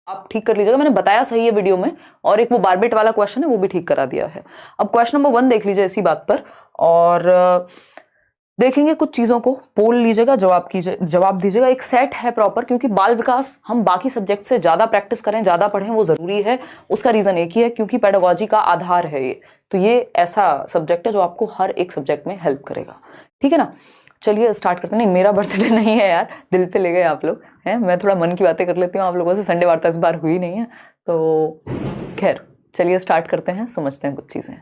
आप ठीक कर लीजिएगा, मैंने बताया सही है वीडियो में। और एक वो बारबेट वाला क्वेश्चन है वो भी ठीक करा दिया है। अब क्वेश्चन नंबर 1 देख लीजिए इसी बात पर, और देखेंगे कुछ चीजों को, बोल लीजिएगा, जवाब दीजिएगा। एक सेट है प्रॉपर, क्योंकि बाल विकास हम बाकी सब्जेक्ट से ज्यादा प्रैक्टिस करें, ज्यादा पढ़ें, वो जरूरी है। उसका रीजन एक ही है, क्योंकि पेडागोजी का आधार है ये। तो ये ऐसा सब्जेक्ट है जो आपको हर एक सब्जेक्ट में हेल्प करेगा, ठीक है ना। चलिए स्टार्ट करते हैं। नहीं, मेरा बर्थडे नहीं है यार, दिल पे ले गए आप लोग हैं। मैं थोड़ा मन की बातें कर लेती हूँ आप लोगों से, संडे वार्ता इस बार हुई नहीं है तो खैर चलिए स्टार्ट करते हैं, समझते हैं कुछ चीजें।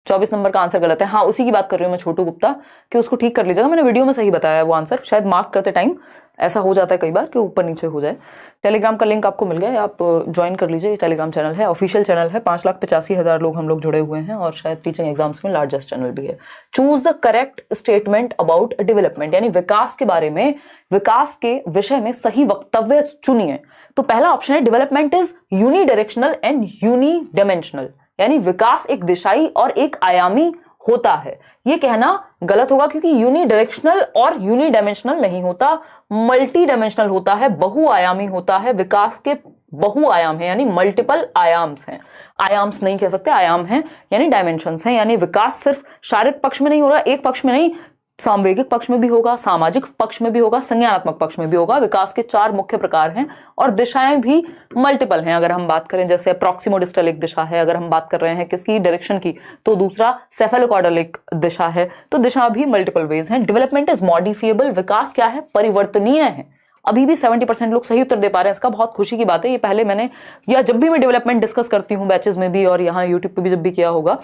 24 नंबर का आंसर गलत है। हाँ, उसी की बात कर रही हूँ मैं, छोटू गुप्ता, कि उसको ठीक कर लीजिएगा। मैंने वीडियो में सही बताया है वो आंसर, शायद मार्क करते टाइम ऐसा हो जाता है कई बार कि ऊपर नीचे हो जाए। टेलीग्राम का लिंक आपको मिल गया, आप ज्वाइन कर लीजिए। टेलीग्राम चैनल है, ऑफिशियल चैनल है, 5,85,000 लोग हम लोग जुड़े हुए हैं, और शायद टीचिंग एग्जाम्स में लार्जेस्ट चैनल भी है। Choose the correct statement about development, यानी विकास के बारे में, विकास के विषय में सही वक्तव्य चुनिए। तो पहला ऑप्शन है डेवलपमेंट इज यूनिडायरेक्शनल एंड यूनिडायमेंशनल, यानी विकास एक दिशाई और एक आयामी होता है। ये कहना गलत होगा, क्योंकि यूनिडायरेक्शनल और यूनिडायमेंशनल नहीं होता, मल्टी डायमेंशनल होता है, बहुआयामी होता है। विकास के बहुआयाम है, यानी मल्टीपल आयाम्स हैं। आयाम्स नहीं कह सकते, आयाम हैं यानी डायमेंशंस हैं। यानी विकास सिर्फ शारीरिक पक्ष में नहीं हो रहा, एक पक्ष में नहीं, सामवेगिक पक्ष में भी होगा, सामाजिक पक्ष में भी होगा, संज्ञानात्मक पक्ष में भी होगा। विकास के 4 मुख्य प्रकार हैं, और दिशाएं भी मल्टीपल हैं। अगर हम बात करें, जैसे प्रॉक्सिमोडिस्टल एक दिशा है, अगर हम बात कर रहे हैं किसकी, डायरेक्शन की, तो दूसरा सेफेलोकॉर्डल एक दिशा है। तो दिशा भी मल्टीपल वेज हैं। डेवलपमेंट इज मॉडिफिएबल, विकास क्या है, परिवर्तनीय है। अभी भी 70% लोग सही उत्तर दे पा रहे हैं, इसका बहुत खुशी की बात है। ये पहले मैंने, या जब भी मैं डेवलपमेंट डिस्कस करती हूँ बैचेस में भी, और यहाँ यूट्यूब पे भी जब भी किया होगा,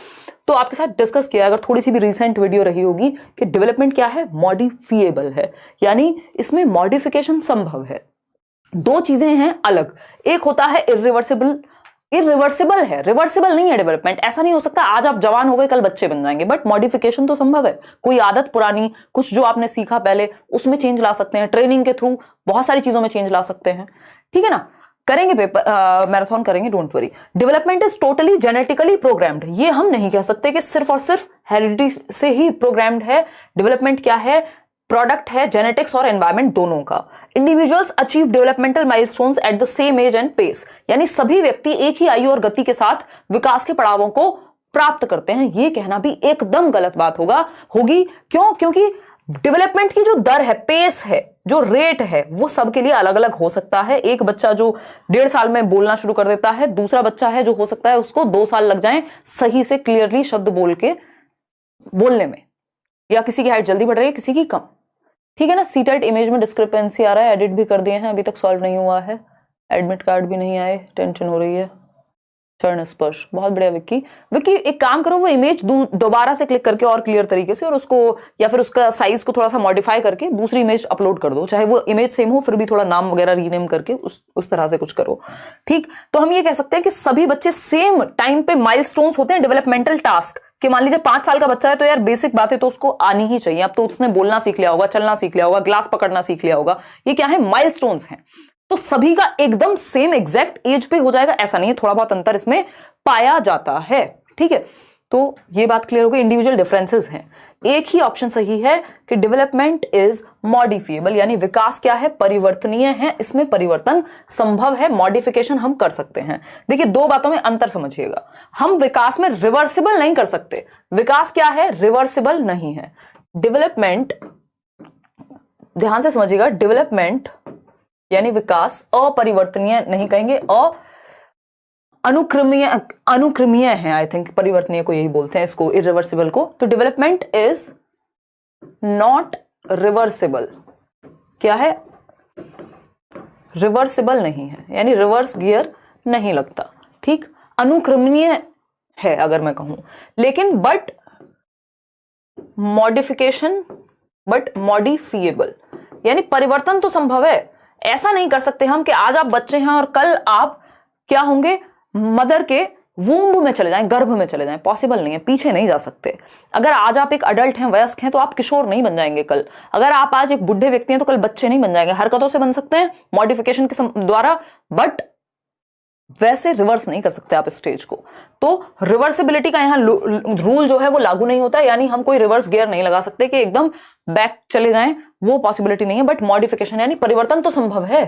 तो आपके साथ डिस्कस किया, अगर थोड़ी सी भी रिसेंट वीडियो रही होगी, कि डेवलपमेंट क्या है, मॉडिफिएबल है, यानी इसमें मॉडिफिकेशन संभव है। 2 चीजें हैं अलग, एक होता है इरिवर्सिबल, इरिवर्सिबल है, रिवर्सिबल नहीं है डेवलपमेंट। ऐसा नहीं हो सकता आज आप जवान हो गए कल बच्चे बन जाएंगे, बट मॉडिफिकेशन तो संभव है। कोई आदत पुरानी, कुछ जो आपने सीखा पहले, उसमें चेंज ला सकते हैं। ट्रेनिंग के थ्रू बहुत सारी चीजों में चेंज ला सकते हैं, ठीक है ना। करेंगे पेपर, मैराथन करेंगे, don't worry. Development is totally genetically programmed, ये हम नहीं कह सकते कि सिर्फ और सिर्फ हेरिडिटी से ही प्रोग्राम्ड है। डेवलपमेंट क्या है, प्रोडक्ट है जेनेटिक्स और एनवायरमेंट दोनों का। Individuals achieve developmental milestones at the same age and pace, यानी सभी व्यक्ति एक ही आयु और गति के साथ विकास के पड़ावों को प्राप्त करते हैं। ये कहना भी एकदम गलत बात होगी। क्यों? क्योंकि डेवलपमेंट की जो दर है, पेस है, जो रेट है, वो सबके लिए अलग अलग हो सकता है। एक बच्चा जो 1.5 साल में बोलना शुरू कर देता है, दूसरा बच्चा है जो हो सकता है उसको 2 साल लग जाएं सही से क्लियरली शब्द बोलने में, या किसी की हाइट जल्दी बढ़ रही है, किसी की कम, ठीक है ना। सीटेट इमेज में डिस्क्रिपेंसी आ रहा है, एडिट भी कर दिए हैं, अभी तक सॉल्व नहीं हुआ है। एडमिट कार्ड भी नहीं आए, टेंशन हो रही है। चरण स्पर्श, बहुत बढ़िया विक्की एक काम करो, वो इमेज दोबारा से क्लिक करके और क्लियर तरीके से, और उसको, या फिर उसका साइज को थोड़ा सा मॉडिफाई करके दूसरी इमेज अपलोड कर दो। चाहे वो इमेज सेम हो, फिर भी थोड़ा नाम वगैरह रीनेम करके उस तरह से कुछ करो, ठीक। तो हम ये कह सकते हैं कि सभी बच्चे सेम टाइम पे माइलस्टोन्स होते हैं डेवलपमेंटल टास्क कि। मान लीजिए 5 साल का बच्चा है, तो यार बेसिक बातें तो उसको आनी ही चाहिए। अब तो उसने बोलना सीख लिया होगा, चलना सीख लिया होगा, ग्लास पकड़ना सीख लिया होगा। ये क्या है, माइलस्टोन्स हैं। तो सभी का एकदम सेम एग्जैक्ट एज पे हो जाएगा ऐसा नहीं है, थोड़ा बहुत अंतर इसमें पाया जाता है, ठीक है। तो ये बात क्लियर हो गई, इंडिविजुअल डिफरेंसेस हैं। एक ही ऑप्शन सही है कि डेवलपमेंट इज मॉडिफिएबल, यानी विकास क्या है, परिवर्तनीय है, इसमें परिवर्तन संभव है, मॉडिफिकेशन हम कर सकते हैं। देखिए 2 बातों में अंतर समझिएगा, हम विकास में रिवर्सिबल नहीं कर सकते। विकास क्या है, रिवर्सिबल नहीं है। डेवलपमेंट, ध्यान से समझिएगा, डेवलपमेंट यानी विकास अपरिवर्तनीय नहीं कहेंगे, अनुक्रमीय है। आई थिंक परिवर्तनीय को यही बोलते हैं, इसको इरिवर्सिबल को। तो डेवलपमेंट इज नॉट रिवर्सिबल, क्या है, रिवर्सिबल नहीं है, यानी रिवर्स गियर नहीं लगता, ठीक। अनुक्रमणीय है अगर मैं कहूं, लेकिन बट मॉडिफिएबल, यानी परिवर्तन तो संभव है। ऐसा नहीं कर सकते हम कि आज आप बच्चे हैं और कल आप क्या होंगे, मदर के वूम्ब में चले जाएं, गर्भ में चले जाएं। पॉसिबल नहीं है, पीछे नहीं जा सकते। अगर आज आप एक अडल्ट हैं, वयस्क हैं, तो आप किशोर नहीं बन जाएंगे कल। अगर आप आज एक बुढ़े व्यक्ति हैं तो कल बच्चे नहीं बन जाएंगे। हरकतों से बन सकते हैं मॉडिफिकेशन के द्वारा, बट वैसे रिवर्स नहीं कर सकते आप स्टेज को। तो रिवर्सिबिलिटी का यहाँ रूल जो है वो लागू नहीं होता है, यानी हम कोई रिवर्स गियर नहीं लगा सकते कि एकदम बैक चले जाएं, वो पॉसिबिलिटी नहीं है। बट मॉडिफिकेशन यानी परिवर्तन तो संभव है,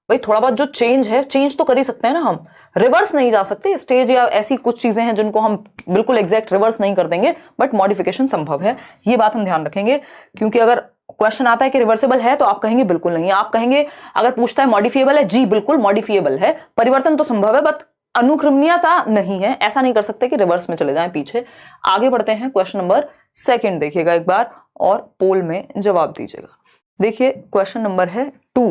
भाई थोड़ा बहुत जो चेंज है, चेंज तो कर ही सकते हैं ना हम, रिवर्स नहीं जा सकते। स्टेज या ऐसी कुछ चीजें हैं जिनको हम बिल्कुल एग्जैक्ट रिवर्स नहीं कर देंगे, बट मॉडिफिकेशन संभव है, ये बात हम ध्यान रखेंगे। क्योंकि अगर क्वेश्चन आता है कि रिवर्सेबल है तो आप कहेंगे बिल्कुल नहीं, आप कहेंगे अगर पूछता है मॉडिफिएबल है, जी बिल्कुल मॉडिफिएबल है, परिवर्तन तो संभव है बट अनुक्रमणीयता नहीं है, ऐसा नहीं कर सकते कि रिवर्स में चले जाएं पीछे। आगे बढ़ते हैं, क्वेश्चन नंबर 2 देखिएगा एक बार और पोल में जवाब दीजिएगा। देखिए क्वेश्चन नंबर है 2,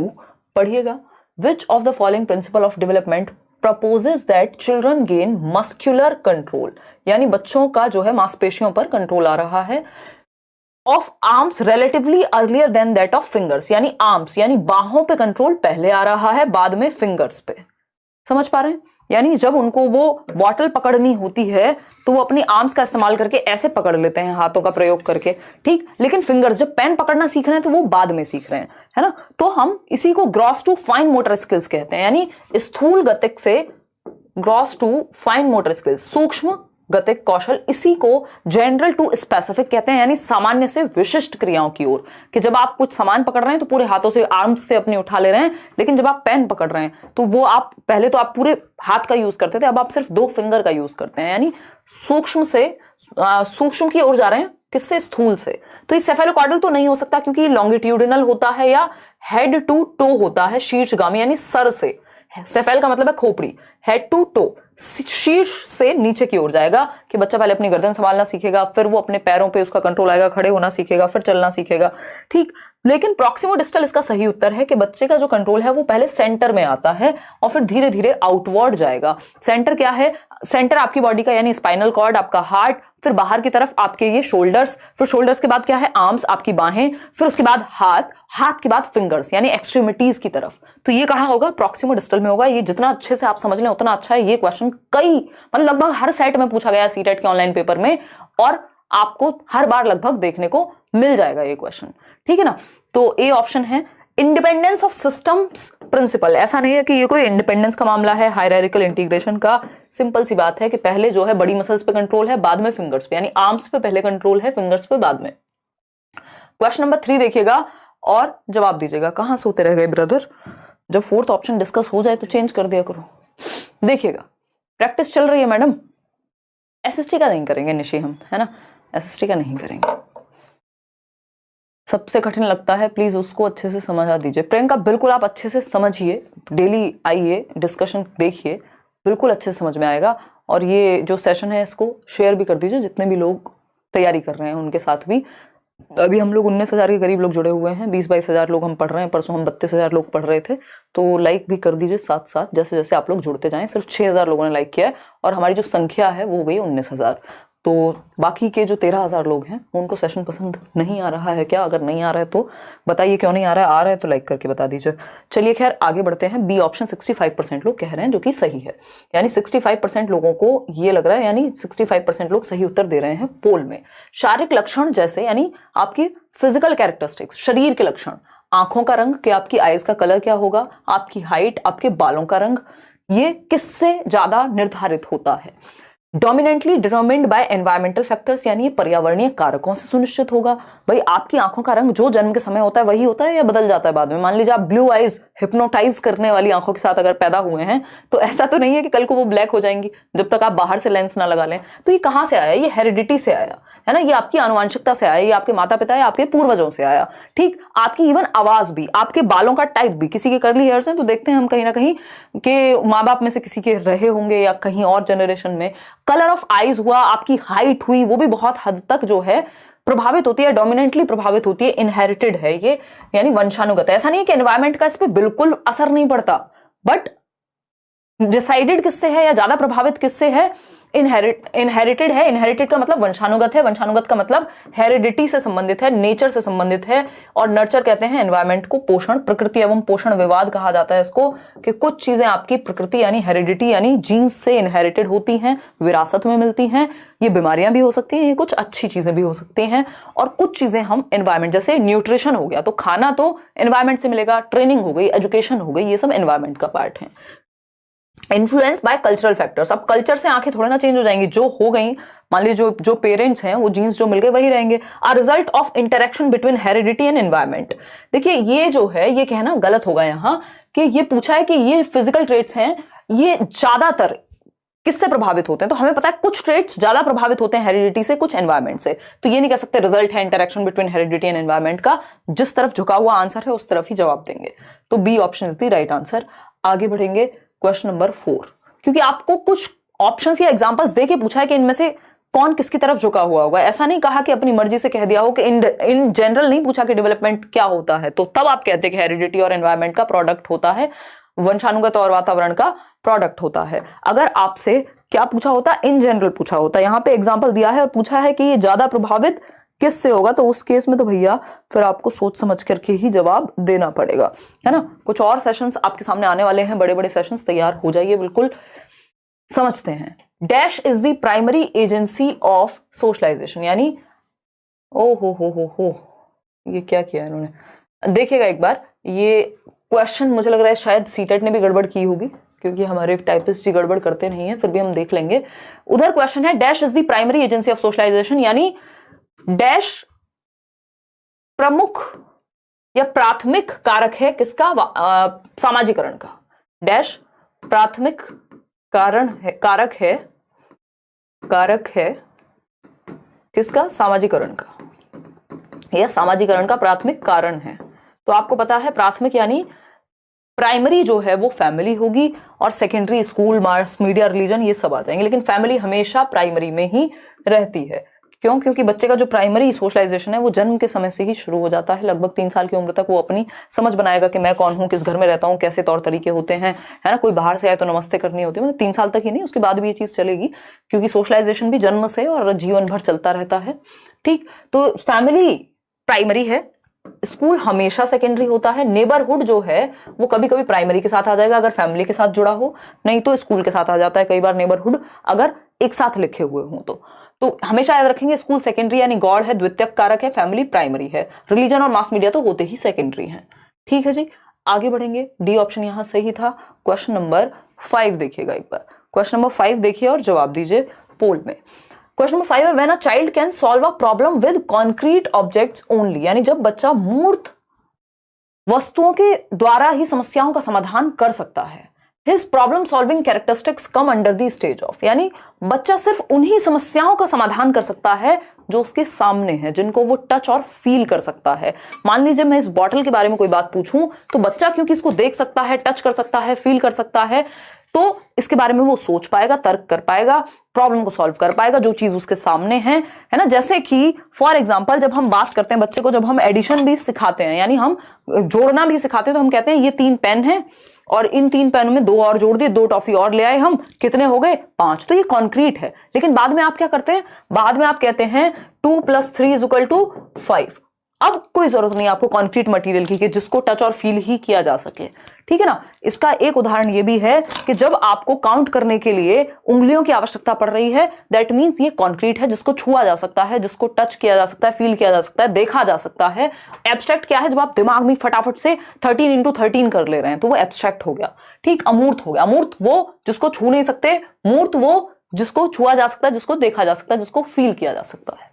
पढ़िएगा। विच of the following principle of development proposes that children gain muscular control, यानी बच्चों का जो है मांसपेशियों पर कंट्रोल आ रहा है, of arms relatively earlier than that of fingers, यानी आर्म्स यानी बाहों पे कंट्रोल पहले आ रहा है, बाद में फिंगर्स पे। समझ पा रहे हैं? यानी जब उनको वो बॉटल पकड़नी होती है तो वो अपनी आर्म्स का इस्तेमाल करके ऐसे पकड़ लेते हैं, हाथों का प्रयोग करके, ठीक। लेकिन फिंगर्स जब पेन पकड़ना सीख रहे हैं तो वो बाद में सीख रहे हैं, है ना। तो हम इसी को gross to fine motor skills कहते हैं, यानी स्थूल गतिक से gross to fine motor skills, सूक्ष्म गतिक कौशल, इसी को जनरल टू स्पेसिफिक कहते हैं, यानी सामान्य से विशिष्ट क्रियाओं की ओर। कि जब आप कुछ सामान पकड़ रहे हैं तो पूरे हाथों से, आर्म्स से अपने उठा ले रहे हैं, लेकिन जब आप पेन पकड़ रहे हैं तो वो आप पहले तो आप पूरे हाथ का यूज करते थे, अब आप सिर्फ 2 फिंगर का यूज करते हैं, यानी सूक्ष्म से सूक्ष्म की ओर जा रहे हैं। किससे? स्थूल से। तो ये सेफेलोकॉर्डल तो नहीं हो सकता क्योंकि लॉन्गिट्यूडिनल होता है या हेड टू टो होता है, शीर्षगामी यानी सर से। सेफेल का मतलब है खोपड़ी, हेड टू टो शीर्ष से नीचे की ओर जाएगा, कि बच्चा पहले अपनी गर्दन संभालना सीखेगा, फिर वो अपने पैरों पे उसका कंट्रोल आएगा, खड़े होना सीखेगा, फिर चलना सीखेगा, ठीक। लेकिन प्रॉक्सिमो डिस्टल इसका सही उत्तर है कि बच्चे का जो कंट्रोल है वो पहले सेंटर में आता है और फिर धीरे धीरे आउटवर्ड जाएगा। सेंटर क्या है? सेंटर आपकी बॉडी का यानी स्पाइनल कॉर्ड, आपका हार्ट, फिर बाहर की तरफ आपके ये शोल्डर्स, फिर शोल्डर्स के बाद क्या है? आर्म्स, आपकी बाहें, फिर उसके बाद हाथ, हाथ के बाद फिंगर्स यानी एक्सट्रीमिटीज की तरफ। तो ये कहां होगा? प्रॉक्सिमो डिस्टल में होगा। ये जितना अच्छे से आप समझ लें उतना अच्छा है। ये क्वेश्चन कई मतलब लगभग हर सेट में पूछा गया सीटेट के ऑनलाइन पेपर में, और आपको हर बार लगभग देखने को मिल जाएगा ये क्वेश्चन, ठीक है ना। तो ए ऑप्शन है। इंडिपेंडेंस ऑफ सिस्टम्स प्रिंसिपल, ऐसा नहीं है कि ये कोई इंडिपेंडेंस का मामला है, हायरार्किकल इंटीग्रेशन का। सिंपल सी बात है कि पहले जो है बड़ी मसल्स पे कंट्रोल है, बाद में फिंगर्स पे, यानी आर्म्स पे पहले कंट्रोल है, फिंगर्स पे बाद में। क्वेश्चन नंबर 3 देखिएगा और जवाब दीजिएगा। कहां सोते रह गए ब्रदर? जब 4th ऑप्शन डिस्कस हो जाए तो चेंज कर दिया करो। देखिएगा, प्रैक्टिस चल रही है मैडम, एसएसटी का नहीं करेंगे निशी हम, है ना, एसएसटी का नहीं करेंगे। सबसे कठिन लगता है, प्लीज उसको अच्छे से समझा दीजिए। प्रियंका बिल्कुल आप अच्छे से समझिए, डेली आइए, डिस्कशन देखिए, बिल्कुल अच्छे से समझ में आएगा। और ये जो सेशन है इसको शेयर भी कर दीजिए, जितने भी लोग तैयारी कर रहे हैं उनके साथ भी। अभी हम लोग 19,000 के करीब लोग जुड़े हुए हैं, 20-22 हज़ार लोग हम पढ़ रहे हैं, परसों हम 32,000 लोग पढ़ रहे थे। तो लाइक भी कर दीजिए साथ साथ, जैसे जैसे आप लोग जुड़ते जाएं। सिर्फ 6,000 लोगों ने लाइक किया है और हमारी जो संख्या है वो हो गई 19,000। तो बाकी के जो 13,000 लोग हैं उनको सेशन पसंद नहीं आ रहा है क्या? अगर नहीं आ रहा है तो बताइए क्यों नहीं आ रहा है, आ रहा है तो लाइक करके बता दीजिए। चलिए खैर आगे बढ़ते हैं। बी ऑप्शन 65% लोग कह रहे हैं, जो कि सही है। यानी 65% लोगों को ये लग रहा है, यानी 65% लोग सही उत्तर दे रहे हैं पोल में। शारीरिक लक्षण जैसे यानी आपकी फिजिकल कैरेक्टरिस्टिक्स, शरीर के लक्षण, आंखों का रंग, कि आपकी आईज का कलर क्या होगा, आपकी हाइट, आपके बालों का रंग, ये किससे ज्यादा निर्धारित होता है? Dominantly determined by environmental factors, यानी ये पर्यावरणीय कारकों से सुनिश्चित होगा। भाई आपकी आंखों का रंग जो जन्म के समय होता है वही होता है या बदल जाता है बाद में? मान लीजिए आप ब्लू आइज हिप्नोटाइज करने वाली आंखों के साथ अगर पैदा हुए हैं तो ऐसा तो नहीं है कि कल को वो ब्लैक हो जाएंगी जब तक आप बाहर से लेंस ना लगा लें। तो ये कहां से आया? ये हेरिडिटी से आया है ना, ये आपकी आनुवंशिकता से आया, ये आपके माता पिता या आपके पूर्वजों से आया, ठीक। आपकी इवन आवाज भी, आपके बालों का टाइप भी, किसी के कर्ली हेयर्स हैं तो देखते हैं हम कहीं ना कहीं के माँ बाप में से किसी के रहे होंगे या कहीं और जनरेशन में। कलर ऑफ आईज हुआ, आपकी हाइट हुई, वो भी बहुत हद तक जो है प्रभावित होती है, डोमिनेंटली प्रभावित होती है, इनहेरिटेड है ये, यानी वंशानुगत है। ऐसा नहीं है कि एनवायरमेंट का इस पे बिल्कुल असर नहीं पड़ता, बट डिसाइडेड किससे है या ज्यादा प्रभावित किससे है? इनहेरिटेड है। इनहेरिटेड का मतलब वंशानुगत है, वंशानुगत का मतलब हेरिडिटी से संबंधित है, नेचर से संबंधित है। और नर्चर कहते हैं एनवायरमेंट को, पोषण, प्रकृति एवं पोषण विवाद कहा जाता है इसको, कि कुछ चीजें आपकी प्रकृति यानी हेरिडिटी यानी जीन्स से इनहेरिटेड होती हैं, विरासत में मिलती हैं। ये बीमारियां भी हो सकती हैं, ये कुछ अच्छी चीजें भी हो सकती हैं, और कुछ चीजें हम एनवायरमेंट, जैसे न्यूट्रिशन हो गया तो खाना तो एनवायरमेंट से मिलेगा, ट्रेनिंग हो गई, एजुकेशन हो गई, ये सब एनवायरमेंट का पार्ट है। इन्फ्लुएंस बाय कल्चरल फैक्टर्स, अब कल्चर से आंखें थोड़े ना चेंज हो जाएंगी, जो हो गई, मान लीजिए जो पेरेंट्स हैं वो जीन्स जो मिल गए वही रहेंगे। A result of interaction between heredity and environment, देखिए ये जो है ये कहना गलत होगा यहाँ, कि ये पूछा है कि ये फिजिकल ट्रेट्स हैं, ये ज्यादातर किससे प्रभावित होते हैं, तो हमें पता है कुछ ट्रेट्स ज्यादा प्रभावित होते हैं हेरिडिटी से, कुछ एनवायरमेंट से, तो ये नहीं कह सकते रिजल्ट है interaction between heredity and environment का। जिस तरफ झुका हुआ आंसर है उस तरफ ही जवाब देंगे, तो B option is the right answer. आगे बढ़ेंगे क्वेश्चन नंबर 4, क्योंकि आपको कुछ ऑप्शंस या एग्जांपल्स देके पूछा है कि इनमें से कौन किसकी तरफ झुका हुआ होगा। ऐसा नहीं कहा कि अपनी मर्जी से कह दिया हो कि इन जनरल नहीं पूछा कि डेवलपमेंट क्या होता है, तो तब आप कहते हैं कि हेरिडिटी और एनवायरमेंट का प्रोडक्ट होता है, वंशानुगत और वातावरण का प्रोडक्ट होता है। अगर आपसे क्या पूछा होता, इन जनरल पूछा होता, यहाँ पे एग्जाम्पल दिया है और पूछा है कि ये ज्यादा प्रभावित किससे होगा, तो उस केस में तो भैया फिर आपको सोच समझ करके ही जवाब देना पड़ेगा, है ना। कुछ और सेशंस आपके सामने आने वाले हैं, बड़े बड़े सेशंस, तैयार हो जाइए बिल्कुल। समझते हैं, dash is the primary agency of socialisation, यानी ओ हो, ये क्या किया इन्होंने, देखिएगा एक बार। ये क्वेश्चन मुझे लग रहा है शायद सीटेट ने भी गड़बड़ की होगी, क्योंकि हमारे टाइपिस्ट जी गड़बड़ करते नहीं है, फिर भी हम देख लेंगे। उधर क्वेश्चन है dash is the primary agency of socialisation, यानी डैश प्रमुख या प्राथमिक कारक है किसका, सामाजिकरण का। डैश प्राथमिक कारक है किसका, सामाजिकरण का, यह सामाजिकरण का प्राथमिक कारण है। तो आपको पता है प्राथमिक यानी प्राइमरी जो है वो फैमिली होगी, और secondary school, mass media, religion, ये सब आ जाएंगे, लेकिन फैमिली हमेशा प्राइमरी में ही रहती है। क्यों? क्योंकि बच्चे का जो प्राइमरी सोशलाइजेशन है वो जन्म के समय से ही शुरू हो जाता है। लगभग 3 साल की उम्र तक वो अपनी समझ बनाएगा कि मैं कौन हूँ, किस घर में रहता हूँ, कैसे तौर तरीके होते हैं, है ना। कोई बाहर से आए तो नमस्ते करनी होती है, मतलब 3 साल तक ही नहीं, उसके बाद भी ये चीज चलेगी, क्योंकि सोशलाइजेशन भी जन्म से और जीवन भर चलता रहता है। ठीक, तो फैमिली प्राइमरी है, स्कूल हमेशा सेकेंडरी होता है, नेबरहुड जो है वो कभी कभी प्राइमरी के साथ आ जाएगा अगर फैमिली के साथ जुड़ा हो, नहीं तो स्कूल के साथ आ जाता है कई बार नेबरहुड, अगर एक साथ लिखे हुए हों तो हमेशा याद रखेंगे स्कूल सेकेंडरी यानी गॉड है, द्वितीयक कारक है, फैमिली प्राइमरी है, रिलीजन और मास मीडिया तो होते ही सेकेंडरी हैं। ठीक है जी, आगे बढ़ेंगे। डी ऑप्शन यहां सही था। क्वेश्चन नंबर 5 देखिएगा एक बार, क्वेश्चन नंबर 5 देखिए और जवाब दीजिए पोल में। क्वेश्चन नंबर 5 है when a child can solve a problem with concrete objects only, यानी जब बच्चा मूर्त वस्तुओं के द्वारा ही समस्याओं का समाधान कर सकता है। His problem solving characteristics come under the stage of, यानी बच्चा सिर्फ उन्हीं समस्याओं का समाधान कर सकता है जो उसके सामने है, जिनको वो टच और फील कर सकता है। मान लीजिए मैं इस बॉटल के बारे में कोई बात पूछूं तो बच्चा क्योंकि इसको देख सकता है, टच कर सकता है, फील कर सकता है, तो इसके बारे में वो सोच पाएगा, तर्क कर पाएगा, प्रॉब्लम को सॉल्व कर पाएगा जो चीज उसके सामने है ना। जैसे कि फॉर एग्जांपल जब हम बात करते हैं बच्चे को, जब हम एडिशन भी सिखाते हैं यानी हम जोड़ना भी सिखाते हैं, तो हम कहते हैं ये 3 पेन हैं और इन 3 पेनों में 2 और जोड़ दिए, 2 टॉफी और ले आए हम, कितने हो गए 5, तो ये कॉन्क्रीट है। लेकिन बाद में आप क्या करते हैं, बाद में आप कहते हैं 2 + 3 = 5। अब कोई जरूरत नहीं आपको कॉन्क्रीट मटेरियल की कि जिसको टच और फील ही किया जा सके, ठीक है ना। इसका एक उदाहरण ये भी है कि जब आपको काउंट करने के लिए उंगलियों की आवश्यकता पड़ रही है, दैट मीन्स ये कॉन्क्रीट है, जिसको छुआ जा सकता है, जिसको टच किया जा सकता है, फील किया जा सकता है, देखा जा सकता है। एब्स्ट्रैक्ट क्या है, जब आप दिमाग में फटाफट से 13 × 13 कर ले रहे हैं तो वो एब्स्ट्रैक्ट हो गया। ठीक, अमूर्त हो गया। अमूर्त वो जिसको छू नहीं सकते, मूर्त वो जिसको छुआ जा सकता है, जिसको देखा जा सकता है, जिसको फील किया जा सकता है।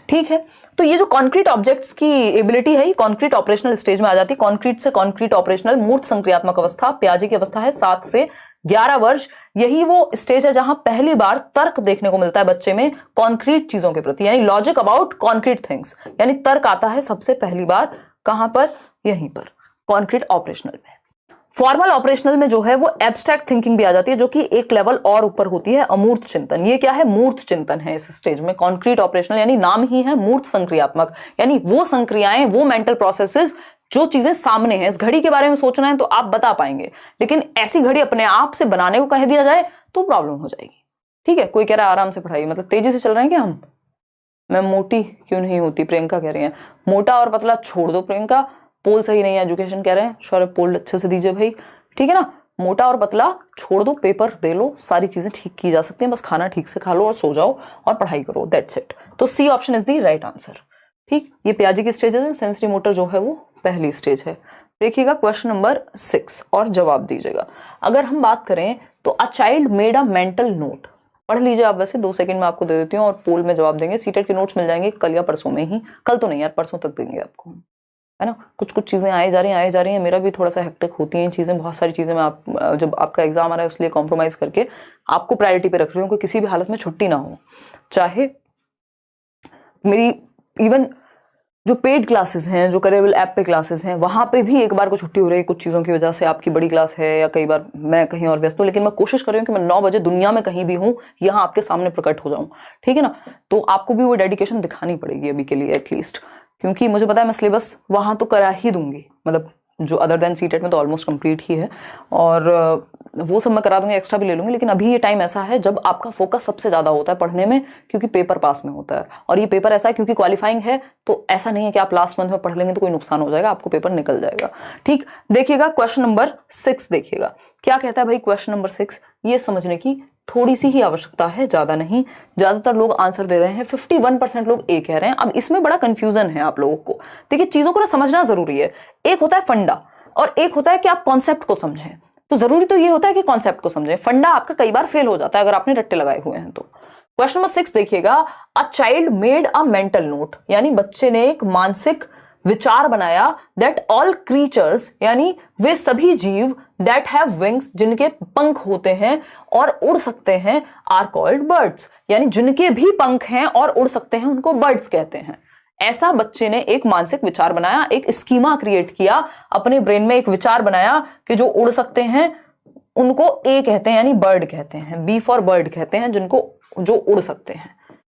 ठीक है, तो ये जो कॉन्क्रीट ऑब्जेक्ट्स की एबिलिटी है, ये कॉन्क्रीट ऑपरेशनल स्टेज में आ जाती है। कॉन्क्रीट से कॉन्क्रीट ऑपरेशनल, मूर्त संक्रियात्मक अवस्था, प्याजे की अवस्था है 7 से 11 वर्ष। यही वो स्टेज है जहां पहली बार तर्क देखने को मिलता है बच्चे में कॉन्क्रीट चीजों के प्रति, यानी लॉजिक अबाउट कॉन्क्रीट थिंग्स, यानी तर्क आता है सबसे पहली बार कहां पर, यहीं पर कॉन्क्रीट ऑपरेशनल में। फॉर्मल ऑपरेशनल में जो है वो एब्स्ट्रैक्ट थिंकिंग भी आ जाती है, जो कि एक लेवल और ऊपर होती है, अमूर्त चिंतन। ये क्या है, मूर्त चिंतन है इस स्टेज में। कॉन्क्रीट ऑपरेशनल यानी नाम ही है मूर्त संक्रियात्मक, यानी वो संक्रियाएं, वो मेंटल प्रोसेसेस जो चीजें सामने हैं। इस घड़ी के बारे में सोचना है तो आप बता पाएंगे, लेकिन ऐसी घड़ी अपने आप से बनाने को कह दिया जाए तो प्रॉब्लम हो जाएगी। ठीक है, कोई कह रहा है आराम से पढ़ाइए, मतलब तेजी से चल रहे हैं क्या हम। मैं मोटी क्यों नहीं होती, प्रियंका कह रही है। मोटा और पतला छोड़ दो प्रियंका, पोल सही नहीं है, एजुकेशन कह रहे हैं, शौर्य पोल अच्छे से दीजिए भाई, ठीक है ना। मोटा और पतला छोड़ दो, पेपर दे लो, सारी चीजें ठीक की जा सकती हैं, बस खाना ठीक से खा लो और सो जाओ और पढ़ाई करो, दैट्स इट। तो C option is the right answer. ठीक, ये प्याजे की स्टेज है, सेंसरी मोटर जो है वो पहली स्टेज है। देखिएगा क्वेश्चन नंबर 6 और जवाब दीजिएगा। अगर हम बात करें तो a child made a mental note, पढ़ लीजिए आप, वैसे 2 सेकंड में आपको दे देती हूँ और पोल में जवाब देंगे। सीटेट के नोट्स मिल जाएंगे कल या परसों में ही, कल तो नहीं यार, परसों तक देंगे आपको। है ना। कुछ कुछ चीज़ें आए जा रही हैं। मेरा भी थोड़ा सा हेक्टिक होती हैं चीज़ें, बहुत सारी चीज़ें मैं आप जब आपका एग्जाम आ रहा है उसलिए कॉम्प्रोमाइज़ करके आपको प्रायोरिटी पे रख रही हूँ कि किसी भी हालत में छुट्टी ना हो। चाहे मेरी इवन जो पेड क्लासेस हैं, जो करियरल ऐप पे क्लासेस हैं, वहाँ पे भी एक बार को छुट्टी हो रही है कुछ चीज़ों की वजह से, आपकी बड़ी क्लास है या कई बार मैं कहीं और व्यस्त हूँ, लेकिन मैं कोशिश कर रही हूँ कि मैं 9 बजे दुनिया में कहीं भी हूँ यहाँ आपके सामने प्रकट हो जाऊँ, ठीक है ना। तो आपको भी वो डेडिकेशन दिखानी पड़ेगी अभी के लिए एटलीस्ट, क्योंकि मुझे पता है मैं सिलेबस वहाँ तो करा ही दूंगी, मतलब जो अदर देन सीटेट में तो ऑलमोस्ट कंप्लीट ही है, और वो सब मैं करा दूंगी, एक्स्ट्रा भी ले लूंगी। लेकिन अभी ये टाइम ऐसा है जब आपका फोकस सबसे ज़्यादा होता है पढ़ने में, क्योंकि पेपर पास में होता है, और ये पेपर ऐसा है क्योंकि क्वालिफाइंग है, तो ऐसा नहीं है कि आप लास्ट मंथ में पढ़ लेंगे तो कोई नुकसान हो जाएगा, आपको पेपर निकल जाएगा। ठीक, देखिएगा क्वेश्चन नंबर 6 देखिएगा क्या कहता है भाई। क्वेश्चन नंबर 6 ये समझने की थोड़ी सी ही आवश्यकता है, ज्यादा नहीं। ज्यादातर लोग आंसर दे रहे हैं, 51% लोग ए कह रहे हैं। अब इसमें बड़ा कंफ्यूजन है आप लोगों को। देखिए चीजों को ना समझना जरूरी है, एक होता है फंडा और एक होता है कि आप कॉन्सेप्ट को समझें। तो जरूरी तो ये होता है कि कॉन्सेप्ट को समझें, फंडा आपका कई बार फेल हो जाता है अगर आपने रट्टे लगाए हुए हैं तो। क्वेश्चन नंबर 6 देखिएगा, a child made a mental note, यानी बच्चे ने एक मानसिक विचार बनाया, दैट ऑल क्रीचर्स, यानी वे सभी जीव, दैट हैव विंग्स, जिनके पंख होते हैं और उड़ सकते हैं, आर कॉल्ड बर्ड्स, यानी जिनके भी पंख हैं और उड़ सकते हैं उनको बर्ड्स कहते हैं। ऐसा बच्चे ने एक मानसिक विचार बनाया, एक स्कीमा क्रिएट किया, अपने ब्रेन में एक विचार बनाया कि जो उड़ सकते हैं उनको ए कहते हैं, यानी बर्ड कहते हैं, बी फॉर बर्ड कहते हैं, जिनको जो उड़ सकते हैं,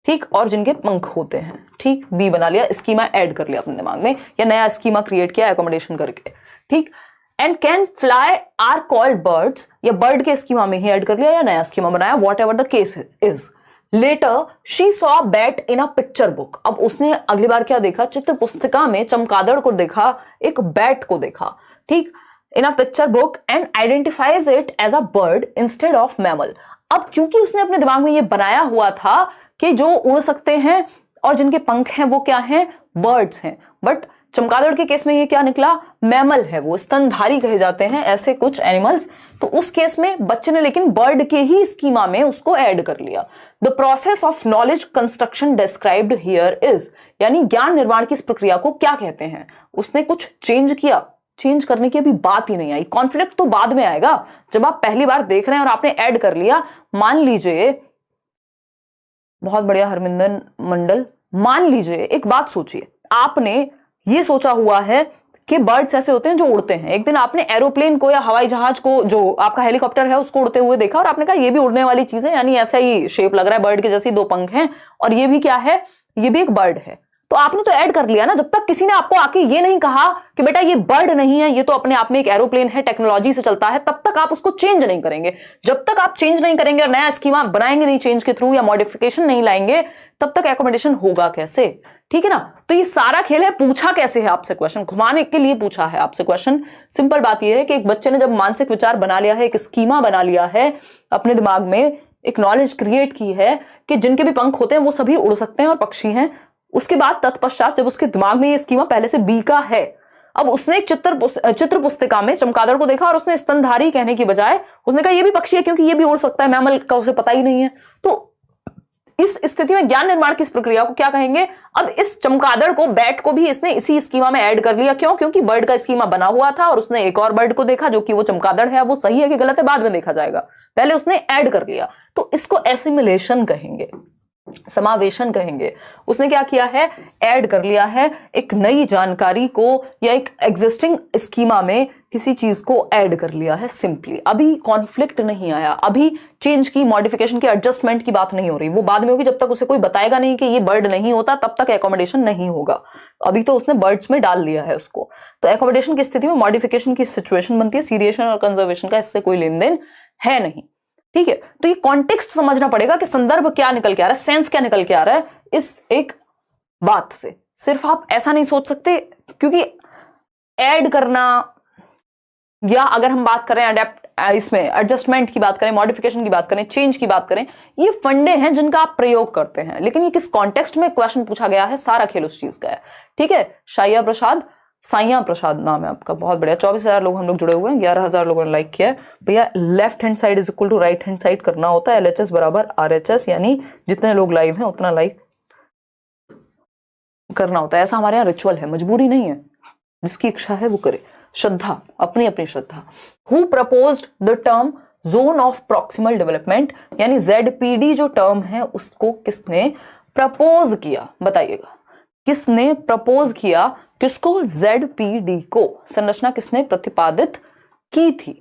ठीक, और जिनके पंख होते हैं, ठीक, बी बना लिया, स्कीमा ऐड कर लिया अपने दिमाग में, या नया स्कीमा क्रिएट किया एकोमोडेशन करके, ठीक। And can fly are called birds, या बर्ड के स्कीमा में ही ऐड कर लिया या नया स्कीमा बनाया, whatever the case is. Later she saw bat in a picture book, अब उसने अगली बार क्या देखा, चित्र पुस्तिका में चमगादड़ को देखा, एक बैट को देखा, ठीक, in a picture book, and identifies it as a bird instead of mammal. अब क्योंकि उसने अपने दिमाग में ये बनाया हुआ था कि जो उड़ सकते हैं और जिनके पंख हैं वो क्या हैं, बर्ड्स हैं, बट चमगादड़ के केस में ये क्या निकला, मैमल है, वो स्तनधारी कहे जाते हैं ऐसे कुछ एनिमल्स। तो उस केस में बच्चे ने लेकिन बर्ड के ही स्कीमा में उसको ऐड कर लिया। The process of knowledge construction described here is, यानी ज्ञान निर्माण की इस प्रक्रिया को क्या कहते हैं। उसने कुछ चेंज किया, चेंज करने की अभी बात ही नहीं आई, कॉन्फ्लिक्ट तो बाद में आएगा जब आप पहली बार देख रहे हैं और आपने ऐड कर लिया। मान लीजिए, बहुत बढ़िया हरमिंदर मंडल, मान लीजिए एक बात सोचिए, आपने ये सोचा हुआ है कि बर्ड्स ऐसे होते हैं जो उड़ते हैं। एक दिन आपने एरोप्लेन को या हवाई जहाज को, जो आपका हेलीकॉप्टर है, उसको उड़ते हुए देखा और आपने कहा ये भी उड़ने वाली चीज है, यानी ऐसा ही शेप लग रहा है बर्ड के जैसी, 2 पंख हैं और ये भी क्या है, ये भी एक बर्ड है। तो आपने तो ऐड कर लिया ना। जब तक किसी ने आपको आके ये नहीं कहा कि बेटा ये बर्ड नहीं है, ये तो अपने आप में एक एरोप्लेन है, टेक्नोलॉजी से चलता है, तब तक आप उसको चेंज नहीं करेंगे। जब तक आप चेंज नहीं करेंगे और नया स्कीमा बनाएंगे नहीं चेंज के थ्रू या मॉडिफिकेशन नहीं लाएंगे, तब तक एकोमोडेशन होगा कैसे, ठीक है ना। तो ये सारा खेल है, पूछा कैसे है आपसे क्वेश्चन, घुमाने के लिए पूछा है आपसे क्वेश्चन। सिंपल बात यह है कि एक बच्चे ने जब मानसिक विचार बना लिया है, एक स्कीमा बना लिया है अपने दिमाग में, एक नॉलेज क्रिएट की है कि जिनके भी पंख होते हैं वो सभी उड़ सकते हैं और पक्षी हैं, उसके बाद तत्पश्चात जब उसके दिमाग में ये स्कीमा पहले से बी का है, अब उसने एक चित्र पुस्तिका में चमगादड़ को देखा और उसने स्तनधारी कहने की बजाय उसने कहा ये भी पक्षी है क्योंकि ये भी उड़ सकता है, मैमल का उसे पता ही नहीं है। तो इस स्थिति में ज्ञान निर्माण की इस प्रक्रिया को क्या कहेंगे। अब इस चमगादड़ को, बैट को भी इसने इसी स्कीमा में ऐड कर लिया। क्यों? क्योंकि बर्ड का स्कीमा बना हुआ था और उसने एक और बर्ड को देखा जो कि वो चमगादड़ है। वो सही है कि गलत है बाद में देखा जाएगा, पहले उसने ऐड कर लिया। तो इसको एसिमिलेशन कहेंगे, समावेशन कहेंगे। उसने क्या किया है, ऐड कर लिया है एक नई जानकारी को या एक एग्जिस्टिंग स्कीमा में किसी चीज को ऐड कर लिया है सिंपली। अभी कॉन्फ्लिक्ट नहीं आया, अभी चेंज की, मॉडिफिकेशन की, एडजस्टमेंट की बात नहीं हो रही, वो बाद में होगी। जब तक उसे कोई बताएगा नहीं कि ये बर्ड नहीं होता तब तक एकोमोडेशन नहीं होगा। अभी तो उसने बर्ड्स में डाल लिया है उसको। तो एकोमोडेशन की स्थिति में मॉडिफिकेशन की सिचुएशन बनती है, सीरिएशन और कंजर्वेशन का इससे कोई लेन देन है नहीं, ठीक है। तो ये कॉन्टेक्स्ट समझना पड़ेगा कि संदर्भ क्या निकल के आ रहा है, सेंस क्या निकल के आ रहा है इस एक बात से। सिर्फ आप ऐसा नहीं सोच सकते, क्योंकि ऐड करना, या अगर हम बात करें इसमें एडजस्टमेंट की बात करें, मॉडिफिकेशन की बात करें, चेंज की बात करें, ये फंडे हैं जिनका आप प्रयोग करते हैं। लेकिन ये किस कॉन्टेक्स्ट में क्वेश्चन पूछा गया है, सारा खेल उस चीज का है, ठीक है। साइया प्रसाद नाम है आपका, बहुत बढ़िया। 24,000 लोग हम लोग जुड़े हुए हैं, 11,000 लोगों ने लाइक किया है। भैया left hand side is equal to right hand side करना होता है, LHS बराबर RHS, यानी जितने लोग लाइव हैं उतना लाइक करना होता है। ऐसा हमारे यहाँ रिचुअल है, मजबूरी नहीं है। जिसकी इच्छा है वो करे, श्रद्धा, अपनी अपनी Shraddha. Who proposed the term zone of proximal development, यानी ZPD जो टर्म है उसको किसने प्रपोज किया, बताइएगा किसने प्रपोज किया, किसको, ZPD को, संरचना किसने प्रतिपादित की थी।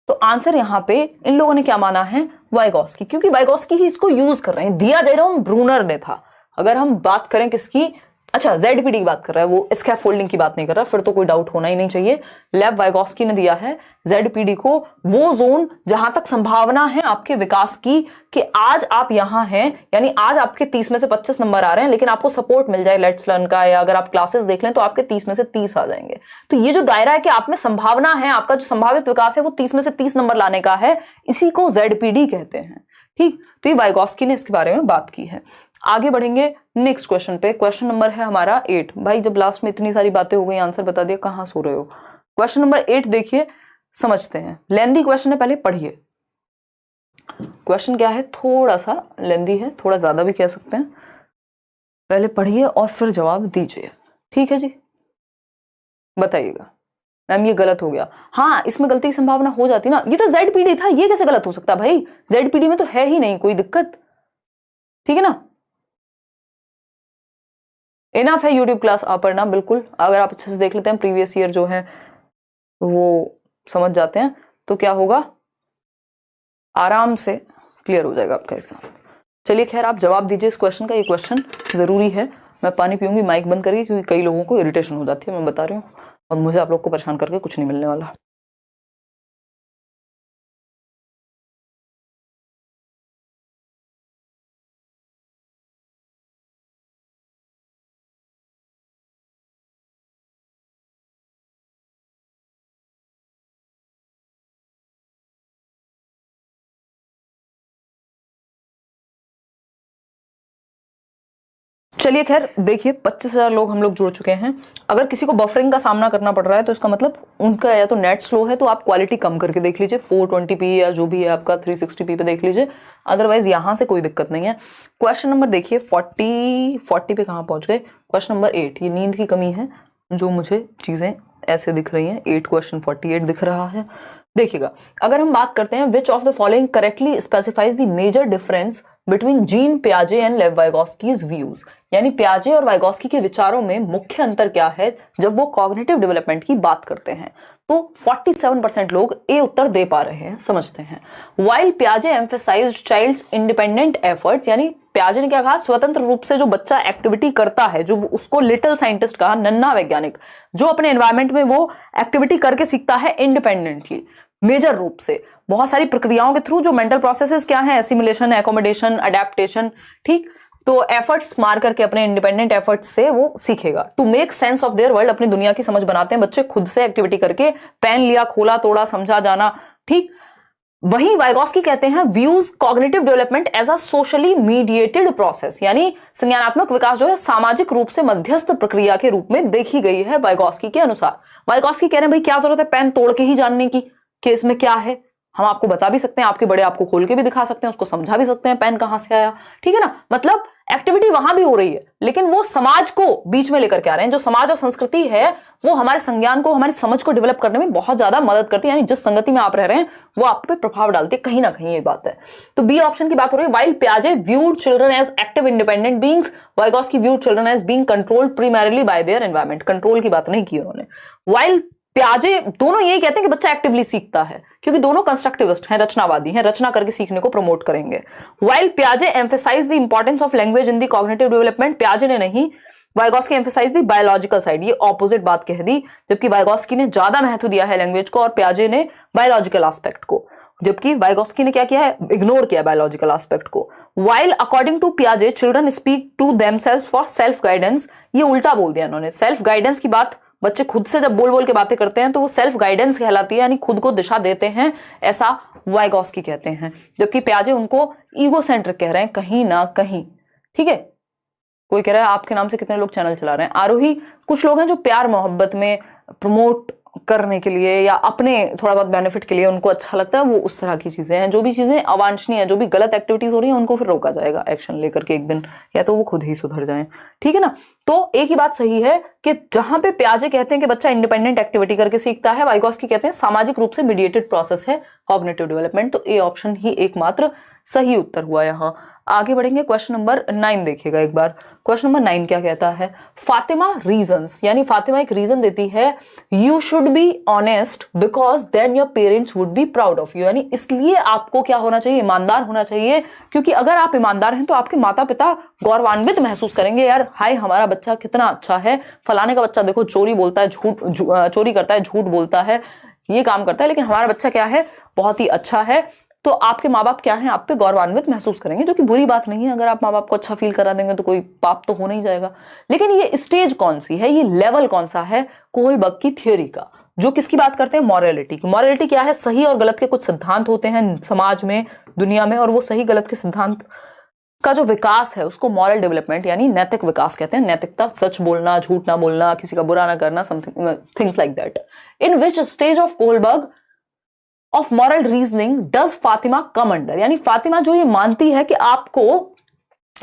तो आंसर यहां पे इन लोगों ने क्या माना है, वाइगॉस्की, क्योंकि वाइगॉस्की ही इसको यूज कर रहे हैं, दिया जेरोम ब्रूनर ने था। अगर हम बात करें किसकी, अच्छा ZPD की बात कर रहा है, वो स्कैफोल्डिंग की बात नहीं कर रहा, फिर तो कोई डाउट होना ही नहीं चाहिए। लेव वाइगॉस्की ने दिया है ZPD को वो जोन जहां तक संभावना है आपके विकास की कि आज आप यहां हैं, यानी आज आपके 30 में से 25 नंबर आ रहे हैं, लेकिन आपको सपोर्ट मिल जाए लेट्स लर्न का, या अगर आप क्लासेस देख लें तो आपके 30 में से 30 आ जाएंगे। तो ये जो दायरा है कि आप में संभावना है, आपका जो संभावित विकास है वो 30 में से 30 नंबर लाने का है, इसी को ZPD कहते हैं। ठीक, तो ये वाइगॉस्की ने इसके बारे में बात की है। आगे बढ़ेंगे नेक्स्ट क्वेश्चन पे। क्वेश्चन नंबर है हमारा 8। भाई जब लास्ट में इतनी सारी बातें हो गई, आंसर बता दिया, कहां सो रहे हो। क्वेश्चन नंबर 8 देखिए, समझते हैं। लेंदी क्वेश्चन है, पहले पढ़िए। क्वेश्चन क्या है, थोड़ा सा लेंदी है, थोड़ा ज्यादा भी कह सकते हैं। पहले पढ़िए और फिर जवाब दीजिए, ठीक है जी। बताइएगा मैम ये गलत हो गया, हाँ इसमें गलती की संभावना हो जाती ना, ये तो ZPD था, ये कैसे गलत हो सकता भाई, ZPD में तो है ही नहीं कोई दिक्कत, ठीक है ना। इनफ है यूट्यूब क्लास आप पढ़ना, बिल्कुल अगर आप अच्छे से देख लेते हैं, प्रीवियस ईयर जो है वो समझ जाते हैं, तो क्या होगा, आराम से क्लियर हो जाएगा आपका एग्जाम। चलिए खैर आप जवाब दीजिए इस क्वेश्चन का, ये क्वेश्चन जरूरी है। मैं पानी पीऊंगी माइक बंद करके, क्योंकि कई लोगों को इरिटेशन हो जाती है, मैं बता रही हूँ, और मुझे आप लोग को परेशान करके कुछ नहीं मिलने वाला। चलिए खैर देखिए 25,000 लोग हम लोग जुड़ चुके हैं। अगर किसी को बफरिंग का सामना करना पड़ रहा है तो इसका मतलब उनका या तो नेट स्लो है, तो आप क्वालिटी कम करके देख लीजिए, 420p या जो भी है आपका 360p पे देख लीजिए, अदरवाइज यहाँ से कोई दिक्कत नहीं है। क्वेश्चन नंबर देखिए 40 पे कहाँ पहुंच गए, क्वेश्चन नंबर 8, ये नींद की कमी है जो मुझे चीजें ऐसे दिख रही हैं। 8 क्वेश्चन 48 दिख रहा है। देखिएगा, अगर हम बात करते हैं which of the following correctly specifies the major difference between Jean पियाजे एंड लेव वाइगॉस्कीज व्यूज, यानी पियाजे और वाइगॉस्की के विचारों में मुख्य अंतर क्या है जब वो कॉग्निटिव डेवलपमेंट की बात करते हैं, तो 47% लोग ए उत्तर दे पा रहे हैं, समझते हैं। वाइल पियाजे एम्फेसाइज्ड चाइल्ड्स इंडिपेंडेंट एफर्ट्स, यानी पियाजे ने क्या कहा, स्वतंत्र रूप से जो बच्चा एक्टिविटी करता है, जो उसको लिटिल साइंटिस्ट कहा, नन्हा वैज्ञानिक, जो अपने एनवायरमेंट में वो एक्टिविटी करके सीखता है इंडिपेंडेंटली, मेजर रूप से बहुत सारी प्रक्रियाओं के थ्रू, जो मेंटल प्रोसेसेस क्या है, एसिमिलेशन, एकोमोडेशन, अडेप्टेशन, ठीक, तो एफर्ट्स मार करके अपने इंडिपेंडेंट एफर्ट्स से वो सीखेगा। To make sense of their world, अपनी दुनिया की समझ बनाते हैं बच्चे खुद से एक्टिविटी करके, पेन लिया, खोला, तोड़ा, समझा, जाना, ठीक। वहीं वाइगॉस्की कहते हैं views cognitive development as a socially mediated process, यानी संज्ञानात्मक विकास जो है सामाजिक रूप से मध्यस्थ प्रक्रिया के रूप में देखी गई है वाइगॉस्की के अनुसार। वाइगॉस्की कह रहे हैं भाई क्या जरूरत है पेन तोड़ के ही जानने की कि इसमें क्या है, हम आपको बता भी सकते हैं, आपके बड़े आपको खोल के भी दिखा सकते हैं, उसको समझा भी सकते हैं पेन कहां से आया, ठीक है ना। मतलब एक्टिविटी वहां भी हो रही है, लेकिन वो समाज को बीच में लेकर के आ रहे हैं। जो समाज और संस्कृति है वो हमारे संज्ञान को, हमारी समझ को डेवलप करने में बहुत ज्यादा मदद करती है, यानी जिस संगति में आप रह रहे हैं वो आप पे प्रभाव डालती है कहीं ना कहीं, ये बात है। तो बी ऑप्शन की बात हो रही है, वाइल पियाजे viewed children as active independent beings, Vygotsky viewed children as being controlled primarily by their environment, control की बात नहीं की उन्होंने। वाइल पियाजे दोनों यही कहते हैं कि बच्चा एक्टिवली सीखता है, क्योंकि दोनों कंस्ट्रक्टिविस्ट हैं, रचनावादी हैं, रचना करके सीखने को प्रमोट करेंगे। While पियाजे emphasise the importance of language in the cognitive development, पियाजे ने नहीं, Vygotsky emphasise the biological side, ये ऑपोजिट बात कह दी, जबकि वाइगॉस्की ने ज्यादा महत्व दिया है लैंग्वेज को और पियाजे ने बायोलॉजिकल एस्पेक्ट को, जबकि वाइगॉस्की ने क्या किया है, इग्नोर किया बायोलॉजिकल एस्पेक्ट को। वाइल अकॉर्डिंग टू पियाजे children speak to themselves for self guidance, ये उल्टा बोल दिया इन्होंने, सेल्फ गाइडेंस की बात बच्चे खुद से जब बोल बोल के बातें करते हैं तो वो सेल्फ गाइडेंस कहलाती है, यानी खुद को दिशा देते हैं, ऐसा वाइगॉस्की कहते हैं, जबकि पियाजे उनको ईगो सेंट्रिक कह रहे हैं कहीं ना कहीं, ठीक है। कोई कह रहा है आपके नाम से कितने लोग चैनल चला रहे हैं, आरोही कुछ लोग हैं जो प्यार मोहब्बत में प्रमोट करने के लिए या अपने थोड़ा बहुत बेनिफिट के लिए उनको अच्छा लगता है, वो उस तरह की चीजें हैं। जो भी चीजें अवांछनीय है, जो भी गलत एक्टिविटीज हो रही है, उनको फिर रोका जाएगा एक्शन लेकर के एक दिन, या तो वो खुद ही सुधर जाएं, ठीक है ना। तो एक ही बात सही है कि जहां पे पियाजे कहते हैं कि बच्चा इंडिपेंडेंट एक्टिविटी करके सीखता है, वाइगोस्की कहते हैं सामाजिक रूप से मीडिएटेड प्रोसेस है कॉग्निटिव डेवलपमेंट। तो ए ऑप्शन ही एकमात्र सही उत्तर हुआ। यहां आगे बढ़ेंगे, क्वेश्चन नंबर 9 देखिएगा एक बार। क्वेश्चन नंबर 9 क्या कहता है? फातिमा रीजंस, यानी फातिमा एक रीजन देती है, you should be honest because then your parents would be proud of you, यानी इसलिए आपको क्या होना चाहिए? ईमानदार होना चाहिए, क्योंकि अगर आप ईमानदार हैं तो आपके माता पिता गौरवान्वित महसूस करेंगे, यार हाय हमारा बच्चा कितना अच्छा है, फलाने का बच्चा देखो चोरी बोलता है, चोरी करता है, झूठ बोलता है, ये काम करता है, लेकिन हमारा बच्चा क्या है? बहुत ही अच्छा है। तो आपके माँ बाप क्या है? आप पे गौरवान्वित महसूस करेंगे, जो कि बुरी बात नहीं है। अगर आप माँ बाप को अच्छा फील करा देंगे तो कोई पाप तो हो नहीं जाएगा। लेकिन ये स्टेज कौन सी है, ये लेवल कौन सा है कोहलबर्ग की थ्योरी का, जो किसकी बात करते हैं? मॉरलिटी की। मॉरलिटी क्या है? सही और गलत के कुछ सिद्धांत होते हैं समाज में, दुनिया में, और वो सही गलत के सिद्धांत का जो विकास है उसको मॉरल डेवलपमेंट यानी नैतिक विकास कहते हैं। नैतिकता, सच बोलना, झूठ ना बोलना, किसी का बुरा ना करना, something things like that. In which stage of Kohlberg of moral reasoning does Fatima come under, यानी फातिमा जो ये मानती है कि आपको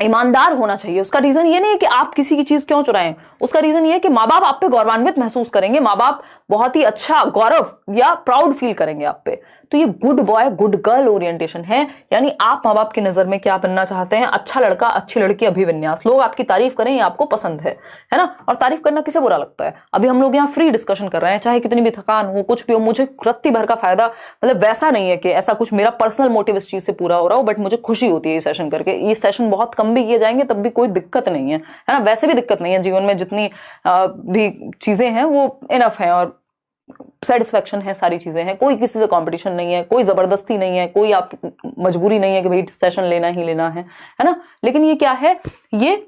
ईमानदार होना चाहिए, उसका रीजन ये नहीं है कि आप किसी की चीज क्यों चुराएं, उसका रीजन ये है कि माँ बाप आप पे गौरवान्वित महसूस करेंगे, माँ बाप बहुत ही अच्छा गौरव या प्राउड फील करेंगे आप पे। तो ये good boy good girl orientation है, यानी आप माँ बाप की नजर में क्या बनना चाहते हैं? अच्छा लड़का अच्छी लड़की अभिविन्यास, लोग आपकी तारीफ करें, ये आपको पसंद है ना? और तारीफ करना किसे बुरा लगता है? अभी हम लोग यहाँ फ्री डिस्कशन कर रहे हैं, चाहे कितनी भी थकान हो, कुछ भी हो, मुझे रत्ती भर का फायदा, मतलब वैसा नहीं है कि ऐसा कुछ मेरा पर्सनल मोटिव इस चीज से पूरा हो रहा हो, बट मुझे खुशी होती है ये सेशन करके। ये सेशन बहुत कम भी किए जाएंगे तब भी कोई दिक्कत नहीं है ना? वैसे भी दिक्कत नहीं है, जीवन में जितनी भी चीजें हैं वो इनफ है और सेटिस्फेक्शन है, सारी चीजें हैं, कोई किसी से कंपटीशन नहीं है, कोई जबरदस्ती नहीं है, कोई आप मजबूरी नहीं है कि भाई सेशन लेना ही लेना है ना? लेकिन ये क्या है? ये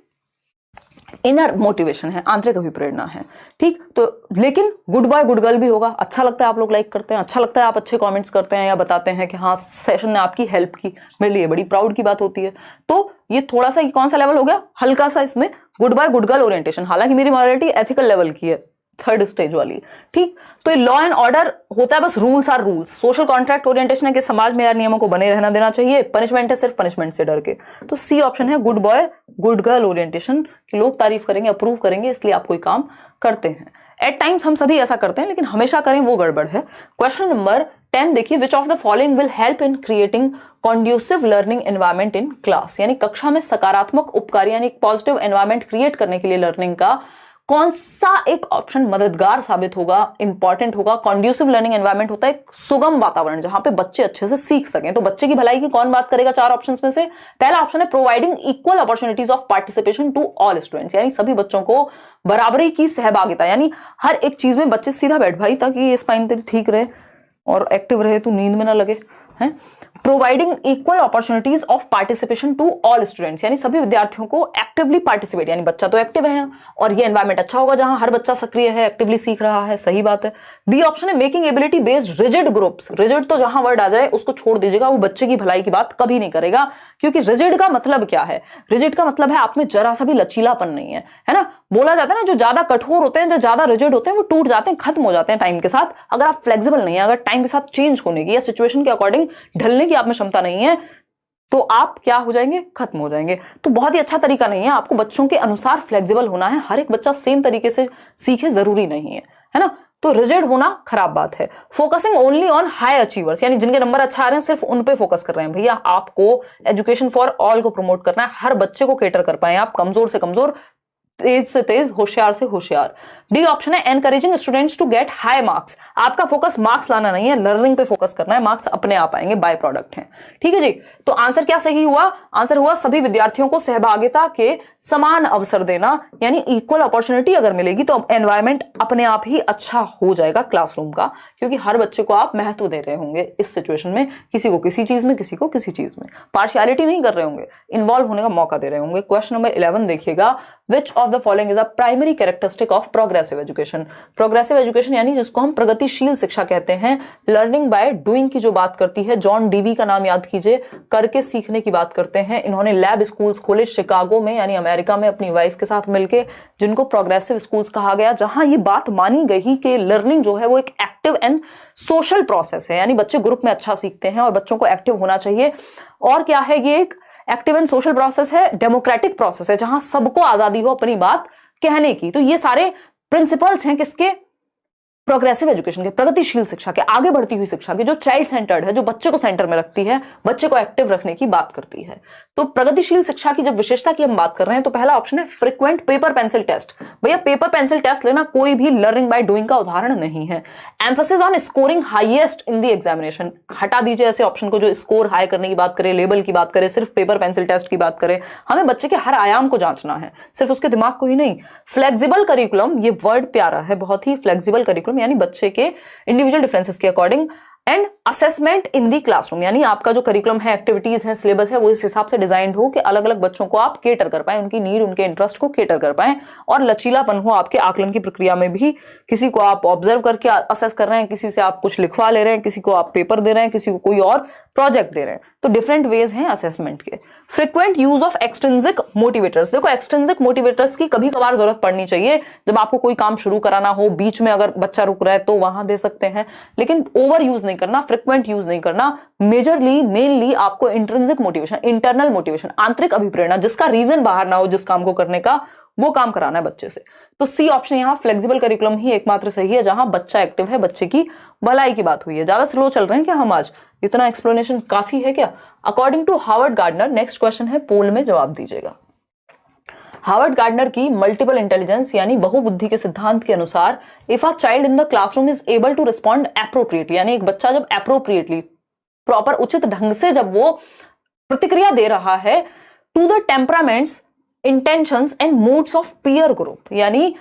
इनर मोटिवेशन है, आंतरिक अभिप्रेरणा है, ठीक। तो लेकिन गुड बॉय गुड गर्ल भी होगा, अच्छा लगता है आप लोग लाइक करते हैं, अच्छा लगता है आप अच्छे कमेंट्स करते हैं या बताते हैं कि हाँ सेशन ने आपकी हेल्प की, मेरे लिए बड़ी प्राउड की बात होती है। तो ये थोड़ा सा कौन सा लेवल हो गया? हल्का सा इसमें good boy good girl orientation, हालांकि मेरी मॉरलिटी एथिकल लेवल की है, थर्ड स्टेज वाली, ठीक। तो लॉ एंड ऑर्डर होता है, बस rules are rules. Social contract orientation है कि समाज में यार नियमों को बने रहना देना चाहिए, पनिशमेंट है सिर्फ पनिशमेंट से डर के। तो सी ऑप्शन है good boy good girl orientation, कि लोग तारीफ करेंगे, अप्रूव करेंगे, इसलिए आप कोई काम करते हैं। एट टाइम्स हम सभी ऐसा करते हैं, लेकिन हमेशा करें वो गड़बड़ है। क्वेश्चन नंबर 10 देखिए, विच of the following will help in creating conducive learning environment in class, यानी कक्षा में सकारात्मक उपकारी यानी पॉजिटिव एनवायरमेंट क्रिएट करने के लिए लर्निंग का कौन सा एक ऑप्शन मददगार साबित होगा, इंपॉर्टेंट होगा। कॉन्ड्यूसिव लर्निंग एनवायरनमेंट होता है एक सुगम वातावरण जहां पे बच्चे अच्छे से सीख सकें। तो बच्चे की भलाई की कौन बात करेगा चार ऑप्शंस में से? पहला ऑप्शन है providing equal opportunities of participation to all students, यानी सभी बच्चों को बराबरी की सहभागिता, यानी हर एक चीज में बच्चे सीधा बैठ भाई ताकि ये स्पाइन तेरी ठीक रहे और एक्टिव रहे, तू नींद में ना लगे, है। Providing equal opportunities of participation to all students, यानी सभी विद्यार्थियों को एक्टिवली पार्टिसिपेट, यानी बच्चा तो एक्टिव है और ये एनवायरमेंट अच्छा होगा जहां हर बच्चा सक्रिय है, एक्टिवली सीख रहा है, सही बात है। बी ऑप्शन है making ability based rigid groups. Rigid तो जहां वर्ड आ जाए उसको छोड़ दीजिएगा, वो बच्चे की भलाई की बात कभी नहीं करेगा, क्योंकि रिजिड का मतलब क्या है? रिजिड का मतलब है आप में जरा सा भी लचीलापन नहीं है, है ना। बोला जाता है ना जो ज्यादा कठोर होते हैं, जो ज्यादा रिजिड होते हैं वो टूट जाते हैं, खत्म हो जाते हैं टाइम के साथ। अगर आप फ्लेक्सिबल नहीं है, अगर टाइम के साथ चेंज होने की या सिचुएशन के अकॉर्डिंग ढलने की आप में क्षमता नहीं है, तो आप क्या हो जाएंगे? खत्म हो जाएंगे। तो बहुत ही अच्छा तरीका नहीं है, आपको बच्चों के अनुसार फ्लेक्सिबल होना है। हर एक बच्चा सेम तरीके से सीखे जरूरी नहीं है ना। तो रिजिड होना खराब बात है। Focusing only on high achievers, यानी जिनके नंबर अच्छा आ रहे हैं सिर्फ उन पे फोकस कर रहे हैं। भैया आपको एजुकेशन फॉर ऑल को प्रमोट करना है, हर बच्चे को केटर कर पाए आप, कमजोर से कमजोर, तेज से तेज, होशियार से होशियार। डी ऑप्शन है encouraging students to get high marks. आपका फोकस मार्क्स लाना नहीं है, लर्निंग पे फोकस करना है, मार्क्स अपने आप आएंगे, बाय प्रोडक्ट है, ठीक है जी। तो आंसर क्या सही हुआ? आंसर हुआ सभी विद्यार्थियों को सहभागिता के समान अवसर देना, यानी इक्वल अपॉर्चुनिटी अगर मिलेगी तो एनवायरमेंट अपने आप ही अच्छा हो जाएगा क्लासरूम का, क्योंकि हर बच्चे को आप महत्व दे रहे होंगे इस सिचुएशन में, किसी को किसी चीज में, किसी को किसी चीज में, पार्शियलिटी नहीं कर रहे होंगे, इन्वॉल्व होने का मौका दे रहे होंगे। क्वेश्चन नंबर 11 देखिएगा, विच of the following is a primary characteristic of progressive education. Progressive education यानी जिसको हम प्रगतिशील शिक्षा कहते हैं, लर्निंग बाय डूइंग की जो बात करती है, जॉन डीवी का नाम याद कीजिए, करके सीखने की बात करते हैं। इन्होंने लैब स्कूल्स खोले शिकागो में, यानी अमेरिका में, अपनी वाइफ के साथ मिलके, जिनको प्रोग्रेसिव स्कूल्स कहा गया, जहां ये बात मानी गई कि लर्निंग जो है वो एक एक्टिव एंड सोशल प्रोसेस है, यानी बच्चे ग्रुप में अच्छा सीखते हैं और बच्चों को एक्टिव होना चाहिए। और क्या है, ये एक एक्टिव एंड सोशल प्रोसेस है, डेमोक्रेटिक प्रोसेस है, जहां सबको आजादी हो अपनी बात कहने की। तो ये सारे प्रिंसिपल्स हैं किसके? प्रोग्रेसिव एजुकेशन के, प्रगतिशील शिक्षा के, आगे बढ़ती हुई शिक्षा के, जो चाइल्ड सेंटर्ड है, जो बच्चे को सेंटर में रखती है, बच्चे को एक्टिव रखने की बात करती है। तो प्रगतिशील शिक्षा की जब विशेषता की हम बात कर रहे हैं तो पहला ऑप्शन है फ्रीक्वेंट पेपर पेंसिल टेस्ट। भैया पेपर पेंसिल टेस्ट लेना कोई भी लर्निंग बाय डूइंग का उदाहरण नहीं है। Emphasis on scoring highest in the examination, हटा दीजिए ऐसे ऑप्शन को जो स्कोर हाई करने की बात करे, लेवल की बात करे, सिर्फ पेपर पेंसिल टेस्ट की बात करे। हमें बच्चे के हर आयाम को जांचना है, सिर्फ उसके दिमाग को ही नहीं। फ्लेक्सिबल करिकुलम, ये वर्ड प्यारा है बहुत ही, फ्लेक्सिबल करिकुलम यानी बच्चे के इंडिविजुअल डिफरेंसेस के according, and assessment in the classroom, यानी आपका जो करिकुलम है, एक्टिविटीज है, सिलेबस है, वो इस हिसाब से डिजाइंड हो कि अलग अलग बच्चों को आप केटर कर पाए, उनकी नीड, उनके इंटरेस्ट को केटर कर पाए, और लचीलापन हो आपके आकलन की प्रक्रिया में भी। किसी को आप ऑब्जर्व करके असेस कर रहे हैं, किसी से आप कुछ लिखवा ले रहे हैं, किसी को आप पेपर दे रहे हैं, किसी को कोई और प्रोजेक्ट दे रहे हैं, तो डिफरेंट वेज हैं असेसमेंट के। Frequent use of extrinsic motivators, देखो एक्सट्रिंसिक मोटिवेटर्स की कभी कभार जरूरत पड़नी चाहिए, जब आपको कोई काम शुरू कराना हो, बीच में अगर बच्चा रुक रहा है तो वहां दे सकते हैं, लेकिन ओवर यूज नहीं करना, फ्रीक्वेंट यूज नहीं करना। मेजरली मेनली आपको इंट्रिंसिक मोटिवेशन, इंटरनल मोटिवेशन, आंतरिक अभिप्रेरणा, जिसका रीजन बाहर ना हो जिस काम को करने का, वो काम कराना है बच्चे से। तो सी ऑप्शन यहाँ फ्लेक्सिबल करिकुलम ही एकमात्र सही है जहां बच्चा एक्टिव है, बच्चे की भलाई की बात हुई है। ज्यादा स्लो चल रहे हैं क्या हम आज? इतना एक्सप्लेनेशन काफी है क्या? According to Howard Gardner, next question है, पोल में जवाब दीजिएगा। हार्वर्ड गार्डनर की मल्टीपल इंटेलिजेंस यानी बहुबुद्धि के सिद्धांत के अनुसार, if a child in the classroom is able to respond appropriately, यानी एक बच्चा जब एप्रोप्रिएटली, प्रॉपर, उचित ढंग से जब वो प्रतिक्रिया दे रहा है to the temperaments, intentions and moods of peer group, यानी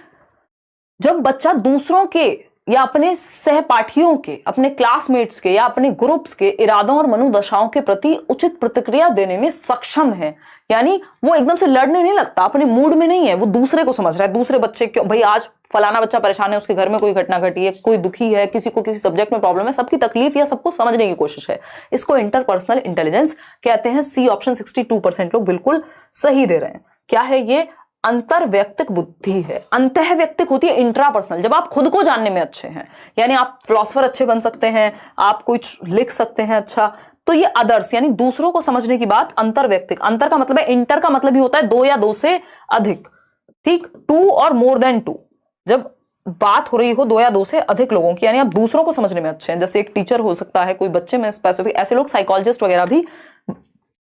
जब बच्चा दूसरों के या अपने सहपाठियों के, अपने क्लासमेट्स के या अपने ग्रुप्स के इरादों और मनोदशाओं के प्रति उचित प्रतिक्रिया देने में सक्षम है, यानी वो एकदम से लड़ने नहीं लगता, अपने मूड में नहीं है, वो दूसरे को समझ रहा है, दूसरे बच्चे क्यों, भाई आज फलाना बच्चा परेशान है, उसके घर में कोई घटना घटी है, कोई दुखी है, किसी को किसी सब्जेक्ट में प्रॉब्लम है, सबकी तकलीफ या सबको समझने की कोशिश है, इसको इंटरपर्सनल इंटेलिजेंस कहते हैं। सी ऑप्शन 62% लोग बिल्कुल सही दे रहे हैं। क्या है ये? अंतर व्यक्तिक बुद्धि है। अंतः व्यक्तिक होती है इंट्रापर्सनल, जब आप खुद को जानने में अच्छे हैं, यानी आप फिलोसोफर अच्छे बन सकते हैं, आप कुछ लिख सकते हैं अच्छा, तो ये अदर्स यानी दूसरों को समझने की बात अंतर व्यक्तिक। अंतर का मतलब है, इंटर का मतलब ही होता है दो या दो से अधिक, ठीक, टू और मोर देन टू, जब बात हो रही हो दो या दो से अधिक लोगों की, यानी आप दूसरों को समझने में अच्छे हैं। जैसे एक टीचर हो सकता है, कोई बच्चे में स्पेसिफिक, ऐसे लोग साइकोलॉजिस्ट वगैरह भी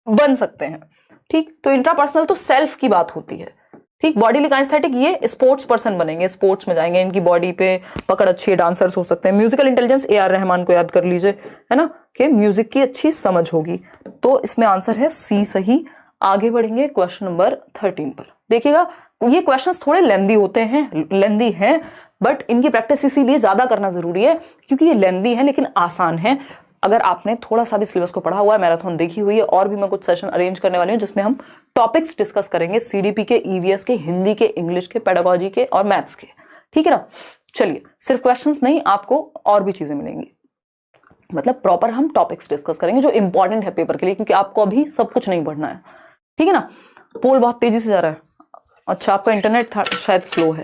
बन सकते हैं, ठीक। तो इंट्रापर्सनल तो सेल्फ की बात होती है, ठीक। बॉडी काइनेस्थेटिक, ये स्पोर्ट्स पर्सन बनेंगे, स्पोर्ट्स में जाएंगे, इनकी बॉडी पे पकड़ अच्छी है, डांसर्स हो सकते हैं। Musical intelligence, AR. रहमान को याद कर लीजिए, है ना, कि म्यूजिक की अच्छी समझ होगी। तो इसमें आंसर है सी सही। आगे बढ़ेंगे क्वेश्चन नंबर 13 पर। देखिएगा ये क्वेश्चंस थोड़े लेंदी होते हैं, लेंदी हैं, बट इनकी प्रैक्टिस इसीलिए ज्यादा करना जरूरी है क्योंकि ये लेंदी है लेकिन आसान है। अगर आपने थोड़ा सा भी सिलेबस को पढ़ा हुआ है, मैराथन देखी हुई है, और भी मैं कुछ सेशन अरेंज करने वाली हूँ जिसमें हम टॉपिक्स डिस्कस करेंगे, सीडीपी के, ईवीएस के, हिंदी के, इंग्लिश के, पेडागोजी के और मैथ्स के, ठीक है ना। चलिए, सिर्फ क्वेश्चंस नहीं, आपको और भी चीजें मिलेंगी, मतलब प्रॉपर हम टॉपिक्स डिस्कस करेंगे जो इंपॉर्टेंट है पेपर के लिए, क्योंकि आपको अभी सब कुछ नहीं पढ़ना है, ठीक है ना। पोल बहुत तेजी से जा रहा है। अच्छा, आपका इंटरनेट शायद स्लो है।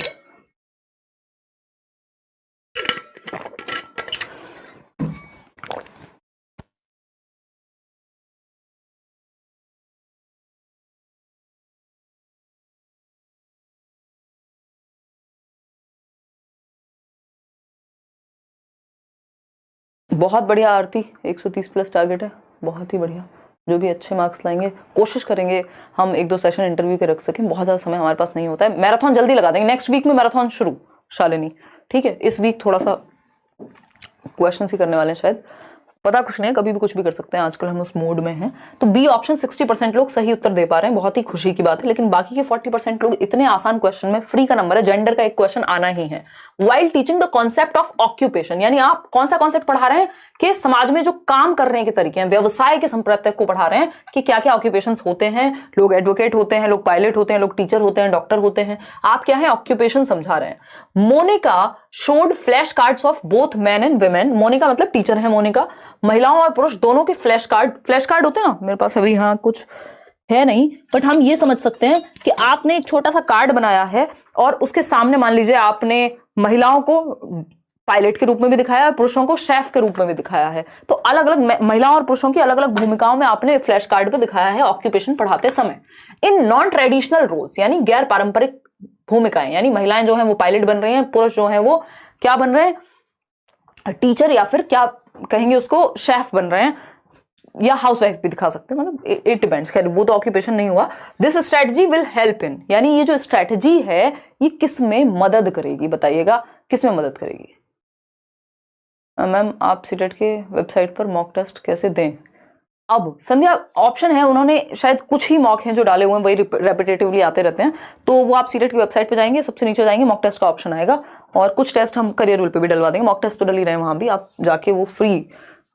बहुत बढ़िया आरती, 130 प्लस टारगेट है, बहुत ही बढ़िया। जो भी अच्छे मार्क्स लाएंगे, कोशिश करेंगे हम 1-2 सेशन इंटरव्यू के रख सकें, बहुत ज़्यादा समय हमारे पास नहीं होता है। मैराथन जल्दी लगा देंगे, नेक्स्ट वीक में मैराथन शुरू शालिनी, ठीक है। इस वीक थोड़ा सा क्वेश्चन ही करने वाले हैं शायद, पता कुछ नहीं है, कभी भी कुछ भी कर सकते हैं, आजकल हम उस मोड में हैं। तो बी ऑप्शन 60% लोग सही उत्तर दे पा रहे हैं, बहुत ही खुशी की बात है। लेकिन बाकी के 40% लोग इतने आसान क्वेश्चन में, फ्री का नंबर है, जेंडर का एक क्वेश्चन आना ही है। While teaching the concept of occupation, यानी आप कौन सा कॉन्सेप्ट पढ़ा रहे हैं कि समाज में जो काम करने के तरीके हैं, व्यवसाय के संप्रत्यय को पढ़ा रहे हैं कि क्या क्या ऑक्यूपेशंस होते हैं। लोग एडवोकेट होते हैं, लोग पायलट होते हैं, लोग टीचर होते हैं, डॉक्टर होते हैं, आप क्या है ऑक्यूपेशन समझा रहे हैं। Monica showed flash cards of both man and women, Monica मतलब टीचर है मोनिका, महिलाओं और पुरुष दोनों के फ्लैश कार्ड होते हैं ना, मेरे पास अभी यहाँ कुछ है नहीं, बट हम ये समझ सकते हैं कि आपने एक छोटा सा कार्ड बनाया है और उसके सामने मान लीजिए आपने महिलाओं को पायलट के रूप में भी दिखाया है, पुरुषों को शेफ के रूप में भी दिखाया है। तो अलग अलग महिलाओं और पुरुषों की अलग अलग भूमिकाओं में आपने फ्लैश कार्ड पे दिखाया है ऑक्यूपेशन पढ़ाते समय। इन नॉन ट्रेडिशनल रोल्स, यानी गैर पारंपरिक भूमिकाएं, यानी महिलाएं जो हैं वो पायलट बन रही हैं, पुरुष जो हैं वो क्या बन रहे हैं, टीचर या फिर क्या कहेंगे उसको, शेफ बन रहे हैं, या हाउस वाइफ भी दिखा सकते हैं, मतलब इट डिपेंड्स, खैर वो तो ऑक्यूपेशन नहीं हुआ। This strategy will help in, यानी ये जो स्ट्रेटजी है ये किस में मदद करेगी, बताइएगा किस में मदद करेगी। मैम आप सीटेट के वेबसाइट पर मॉक टेस्ट कैसे दें। अब संध्या ऑप्शन है, उन्होंने शायद कुछ ही मॉक हैं जो डाले हुए हैं, वही रेपिटेटिवली आते रहते हैं, तो वो आप सीटेट की वेबसाइट पे जाएंगे, सबसे नीचे जाएंगे, मॉक टेस्ट का ऑप्शन आएगा, और कुछ टेस्ट हम करियर रूल पे भी डलवा देंगे, मॉक टेस्ट तो डल ही रहे हैं वहां भी, आप जाके वो फ्री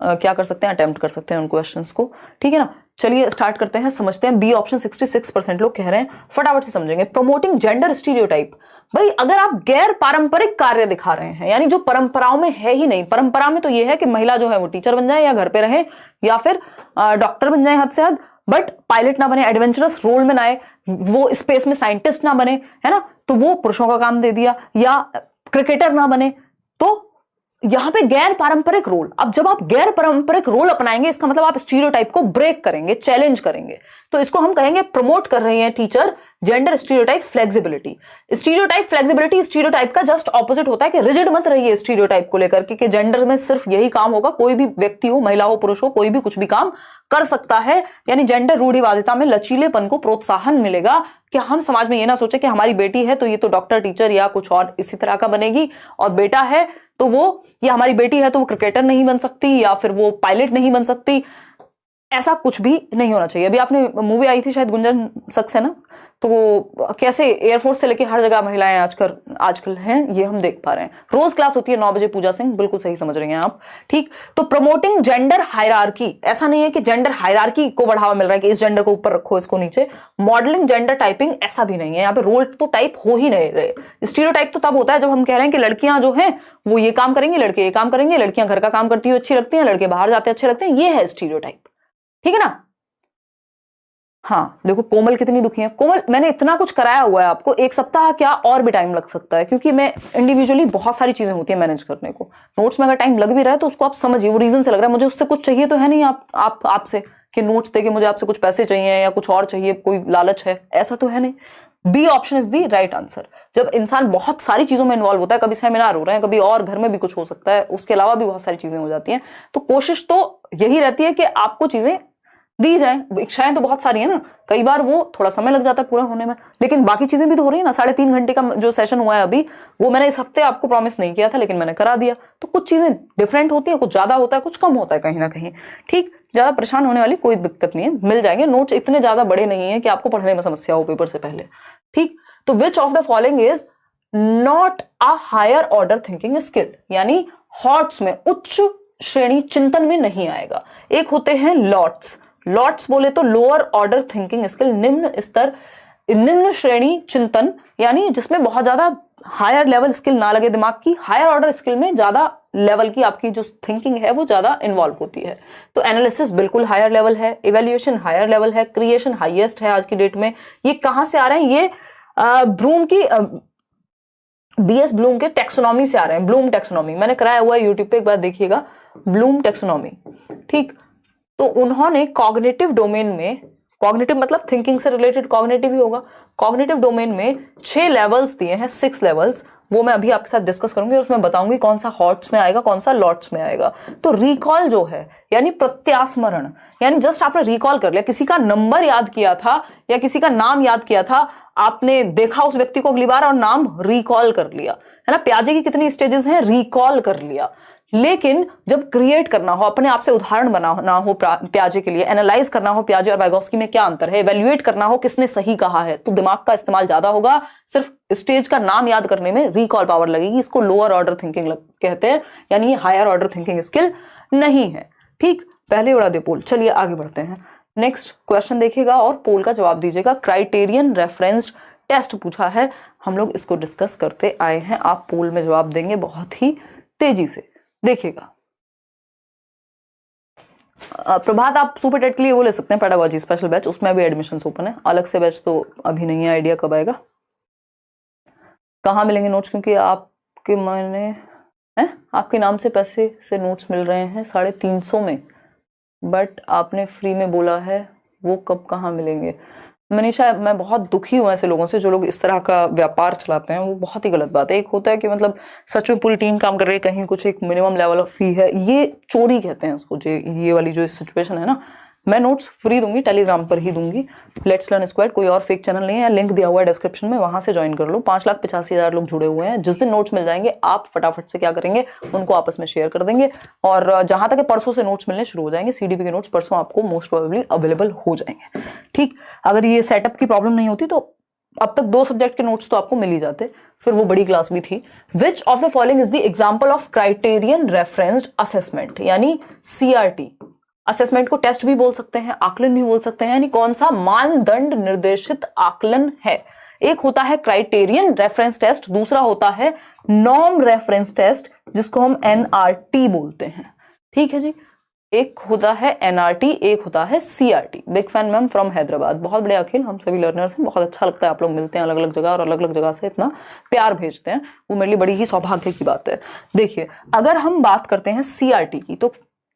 क्या कर सकते हैं, अटेम्प्ट कर सकते हैं उन क्वेश्चंस को, ठीक है ना। चलिए स्टार्ट करते हैं, समझते हैं। बी ऑप्शन 66% लोग कह रहे हैं, फटाफट से समझेंगे। प्रमोटिंग जेंडर स्टीरियोटाइप, भाई अगर आप गैर पारंपरिक कार्य दिखा रहे हैं, यानी जो परंपराओं में है ही नहीं, परंपरा में तो ये है कि महिला जो है वो टीचर बन जाए या घर पे रहे या फिर डॉक्टर बन जाए हद से हद, बट पायलट ना बने, एडवेंचरस रोल में ना आए, वो स्पेस में साइंटिस्ट ना बने, है ना, तो वो पुरुषों का काम दे दिया, या क्रिकेटर ना बने, तो यहां पे गैर पारंपरिक रोल। अब जब आप गैर पारंपरिक रोल अपनाएंगे, इसका मतलब आप स्टीरियोटाइप को ब्रेक करेंगे, चैलेंज करेंगे, तो इसको हम कहेंगे प्रमोट कर रही हैं teacher gender stereotype flexibility. Stereotype flexibility stereotype का जस्ट ऑपोजिट होता है कि रिजिड मत रहिए स्टीरियोटाइप को लेकर के, जेंडर में सिर्फ यही काम होगा, कोई भी व्यक्ति हो, महिला हो पुरुष हो, कोई भी कुछ भी काम कर सकता है, यानी जेंडर रूढ़िवादिता में लचीलेपन को प्रोत्साहन मिलेगा, कि हम समाज में ये ना सोचे कि हमारी बेटी है तो ये तो डॉक्टर टीचर या कुछ और इसी तरह का बनेगी, और बेटा है तो वो, या हमारी बेटी है तो वो क्रिकेटर नहीं बन सकती या फिर वो पायलट नहीं बन सकती, ऐसा कुछ भी नहीं होना चाहिए। अभी आपने मूवी आई थी शायद गुंजन सक्सेना, तो कैसे एयरफोर्स से लेके हर जगह महिलाएं आजकल हैं, ये हम देख पा रहे हैं। रोज क्लास होती है 9 बजे, पूजा सिंह बिल्कुल सही समझ रही हैं आप, ठीक। तो प्रमोटिंग जेंडर हायरार्की, ऐसा नहीं है कि जेंडर हायरार्की को बढ़ावा मिल रहा है कि इस जेंडर को ऊपर रखो इसको नीचे, मॉडलिंग जेंडर टाइपिंग ऐसा भी नहीं है, यहाँ पे रोल तो टाइप हो ही नहीं रहे। स्टीरियोटाइप तो तब होता है जब हम कह रहे हैं कि लड़कियां जो हैं वो ये काम करेंगे, लड़के ये काम करेंगे, लड़कियां घर का काम करती हुई अच्छी लगती हैं, लड़के बाहर जाते अच्छे लगते हैं, ये है स्टीरियोटाइप, ठीक है ना। हाँ देखो कोमल कितनी दुखी है। कोमल मैंने इतना कुछ कराया हुआ है आपको, एक सप्ताह क्या और भी टाइम लग सकता है, क्योंकि मैं इंडिविजुअली बहुत सारी चीजें होती है मैनेज करने को। नोट्स में अगर टाइम लग भी रहा है तो उसको आप समझिए, वो रीजन से लग रहा है, मुझे उससे कुछ चाहिए तो है नहीं आपसे कि नोट्स देके मुझे आपसे कुछ पैसे चाहिए या कुछ और चाहिए, कोई लालच है, ऐसा तो है नहीं। B option is the right answer. जब इंसान बहुत सारी चीजों में इन्वॉल्व होता है, कभी सेमिनार हो रहे हैं, कभी और घर में भी कुछ हो सकता है, उसके अलावा भी बहुत सारी चीजें हो जाती हैं, तो कोशिश तो यही रहती है कि आपको चीजें दी जाए। इच्छाएं तो बहुत सारी है ना, कई बार वो थोड़ा समय लग जाता है पूरा होने में, लेकिन बाकी चीजें भी तो हो रही है ना। 3.5 घंटे का जो सेशन हुआ है अभी, वो मैंने इस हफ्ते आपको प्रॉमिस नहीं किया था, लेकिन मैंने करा दिया। तो कुछ चीजें डिफरेंट होती है, कुछ ज्यादा होता है, कुछ कम होता है कहीं ना कहीं, ठीक। ज्यादा परेशान होने वाली कोई दिक्कत नहीं है, मिल जाएंगे। नोट्स इतने ज्यादा बड़े नहीं है कि आपको पढ़ने में समस्या हो पेपर से पहले, ठीक। तो which of the following is not a higher order thinking skill, यानी हॉट्स में, उच्च श्रेणी चिंतन में नहीं आएगा। एक होते हैं लॉट्स, लॉट्स बोले तो लोअर ऑर्डर थिंकिंग स्किल, निम्न स्तर, निम्न श्रेणी चिंतन, यानी जिसमें बहुत ज्यादा हायर लेवल स्किल ना लगे दिमाग की, हायर ऑर्डर स्किल में ज्यादा लेवल की आपकी जो थिंकिंग है वो ज्यादा इन्वॉल्व होती है। तो एनालिसिस बिल्कुल हायर लेवल है, इवेल्युएशन हायर लेवल है, क्रिएशन हाईएस्ट है आज की डेट में। ये कहां से आ रहे हैं, ये ब्लूम की बीएस ब्लूम के टेक्सोनॉमी से आ रहे हैं। ब्लूम टेक्सोनॉमी मैंने कराया हुआ है यूट्यूब पे, एक बार देखिएगा, ब्लूम टेक्सोनॉमी, ठीक। तो उन्होंने कॉग्निटिव डोमेन में, कॉग्निटिव मतलब थिंकिंग से रिलेटेड कॉग्निटिव ही होगा, कॉग्निटिव डोमेन में 6 लेवल्स दिए हैं, 6 लेवल्स, वो मैं अभी आपके साथ डिस्कस करूंगी, उसमें बताऊंगी कौन सा हॉट्स में आएगा, कौन सा लॉट्स में आएगा। तो रिकॉल जो है, यानी प्रत्यास्मरण, यानी जस्ट आपने रिकॉल कर लिया, किसी का नंबर याद किया था या किसी का नाम याद किया था, आपने देखा उस व्यक्ति को अगली बार और नाम रिकॉल कर लिया, है ना। प्याजे की कितनी स्टेजेस हैं, रिकॉल कर लिया। लेकिन जब क्रिएट करना हो, अपने आप से उदाहरण बनाना हो प्याजे के लिए, एनालाइज करना हो प्याजे और वाइगोस्की में क्या अंतर है, इवैल्यूएट करना हो किसने सही कहा है, तो दिमाग का इस्तेमाल ज्यादा होगा। सिर्फ स्टेज का नाम याद करने में रिकॉल पावर लगेगी, इसको लोअर ऑर्डर थिंकिंग कहते हैं, यानी ये हायर ऑर्डर थिंकिंग स्किल नहीं है, ठीक। पहले उड़ा दे पोल। चलिए आगे बढ़ते हैं, नेक्स्ट क्वेश्चन देखिएगा और पोल का जवाब दीजिएगा। क्राइटेरियन रेफरेंस्ड टेस्ट पूछा है, हम लोग इसको डिस्कस करते आए हैं, आप पोल में जवाब देंगे बहुत ही तेजी से, देखिएगा। प्रभात आप सुपर टेट के लिए वो ले सकते हैं, पेडागोजी स्पेशल बैच, उसमें भी एडमिशन ओपन है, अलग से बैच तो अभी नहीं है, आइडिया कब आएगा। कहाँ मिलेंगे नोट्स, क्योंकि आपके मैंने आपके नाम से पैसे से नोट्स मिल रहे हैं 350 में, बट आपने फ्री में बोला है, वो कब कहाँ मिलेंगे। मनीषा मैं बहुत दुखी हूँ ऐसे लोगों से जो लोग इस तरह का व्यापार चलाते हैं, वो बहुत ही गलत बात है। एक होता है कि मतलब सच में पूरी टीम काम कर रही है, कहीं कुछ एक मिनिमम लेवल ऑफ फी है, ये चोरी कहते हैं उसको। ये वाली जो सिचुएशन है ना, मैं नोट्स फ्री दूंगी, टेलीग्राम पर ही दूंगी। लेट्स लर्न स्क्वाड, कोई और फेक चैनल नहीं है, लिंक दिया हुआ है डिस्क्रिप्शन में, वहां से ज्वाइन कर लो। 5,85,000 लोग जुड़े हुए हैं। जिस दिन नोट्स मिल जाएंगे आप फटाफट से क्या करेंगे, उनको आपस में शेयर कर देंगे। और जहां तक परसों से नोट्स मिलने शुरू हो जाएंगे, सीडीपी के नोट्स परसों आपको मोस्ट प्रोबेबली अवेलेबल हो जाएंगे। ठीक, अगर ये सेटअप की प्रॉब्लम नहीं होती तो अब तक 2 सब्जेक्ट के नोट्स तो आपको मिल ही जाते, फिर वो बड़ी क्लास भी थी। विच of the following is the example of criterion referenced assessment, यानी सीआरटी। असेसमेंट को टेस्ट भी बोल सकते हैं, आकलन भी बोल सकते हैं, यानी कौन सा मानदंड निर्देशित आकलन है। एक होता है क्राइटेरियन रेफरेंस टेस्ट, दूसरा होता है नॉर्म रेफरेंस टेस्ट, जिसको हम एनआरटी बोलते हैं। ठीक है जी, एक होता है एनआरटी, एक होता है CRT. Big fan ma'am from Hyderabad, बहुत बड़े अखिल, हम सभी लर्नर्स हैं, बहुत अच्छा लगता है आप लोग मिलते हैं अलग अलग जगह और अलग अलग जगह से इतना प्यार भेजते हैं, वो मेरे लिए बड़ी ही सौभाग्य की बात है। देखिए, अगर हम बात करते हैं सीआरटी की तो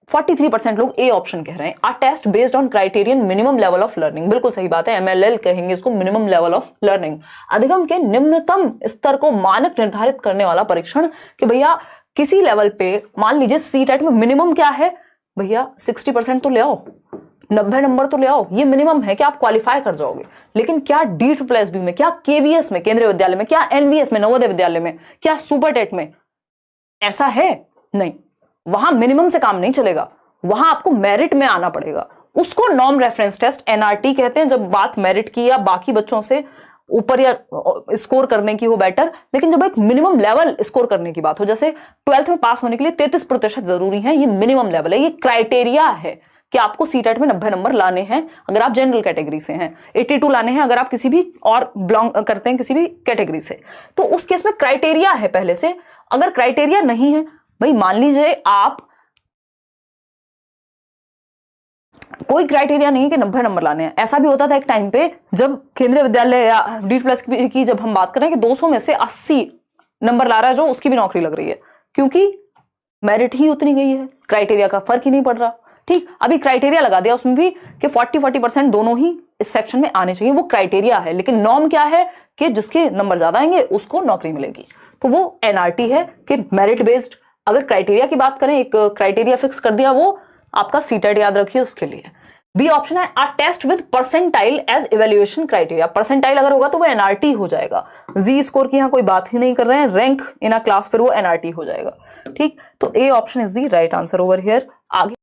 43% लोग ए ऑप्शन कह रहे हैं, a test based on criterion minimum level of learning. बिल्कुल सही बात है, एमएलएल कहेंगे इसको, मिनिमम लेवल ऑफ लर्निंग, अधिगम के निम्नतम स्तर को मानक निर्धारित करने वाला परीक्षण। कि भैया किसी लेवल पे, मान लीजिए सीटेट में मिनिमम क्या है भैया, 60% तो ले आओ, 90 नंबर तो ले आओ, ये मिनिमम है कि आप क्वालिफाई कर जाओगे। लेकिन क्या D+B में, क्या केवीएस में केंद्रीय विद्यालय में, क्या एनवीएस में नवोदय विद्यालय में, क्या सुपर टेट में ऐसा है? नहीं, वहां मिनिमम से काम नहीं चलेगा, वहां आपको मेरिट में आना पड़ेगा। उसको नॉर्म रेफरेंस टेस्ट एनआरटी कहते हैं, जब बात मेरिट की या बाकी बच्चों से ऊपर या स्कोर करने की हो बेटर। लेकिन जब एक मिनिमम लेवल स्कोर करने की बात हो, जैसे 12th में पास होने के लिए 33% जरूरी है, ये मिनिमम लेवल है, ये क्राइटेरिया है कि आपको सीटेट में 90 नंबर लाने हैं अगर आप जनरल कैटेगरी से हैं, 82 लाने हैं अगर आप किसी भी और बिलोंग करते हैं किसी भी कैटेगरी से। तो उस केस में क्राइटेरिया है पहले से। अगर क्राइटेरिया नहीं है भाई, मान लीजिए आप, कोई क्राइटेरिया नहीं है कि 90 नंबर लाने हैं। ऐसा भी होता था एक टाइम पे, जब केंद्रीय विद्यालय या D+ की जब हम बात करें कि 200 में से 80 नंबर ला रहा है जो, उसकी भी नौकरी लग रही है, क्योंकि मेरिट ही उतनी गई है, क्राइटेरिया का फर्क ही नहीं पड़ रहा। ठीक, अभी क्राइटेरिया लगा दिया उसमें भी कि 40% दोनों ही इस सेक्शन में आने चाहिए, वो क्राइटेरिया है। लेकिन नॉर्म क्या है कि जिसके नंबर ज्यादा आएंगे उसको नौकरी मिलेगी, तो वो एनआरटी है कि मेरिट बेस्ड। अगर क्राइटेरिया की बात करें, एक क्राइटेरिया फिक्स कर दिया, वो आपका सीटेट, याद रखिए उसके लिए। बी ऑप्शन है a test with percentile as evaluation criteria. Percentile अगर होगा तो वो एनआरटी हो जाएगा। जी स्कोर की यहां कोई बात ही नहीं कर रहे हैं, रैंक इन अ क्लास, फिर वो एनआरटी हो जाएगा। ठीक, तो A option is the right answer over here. आगे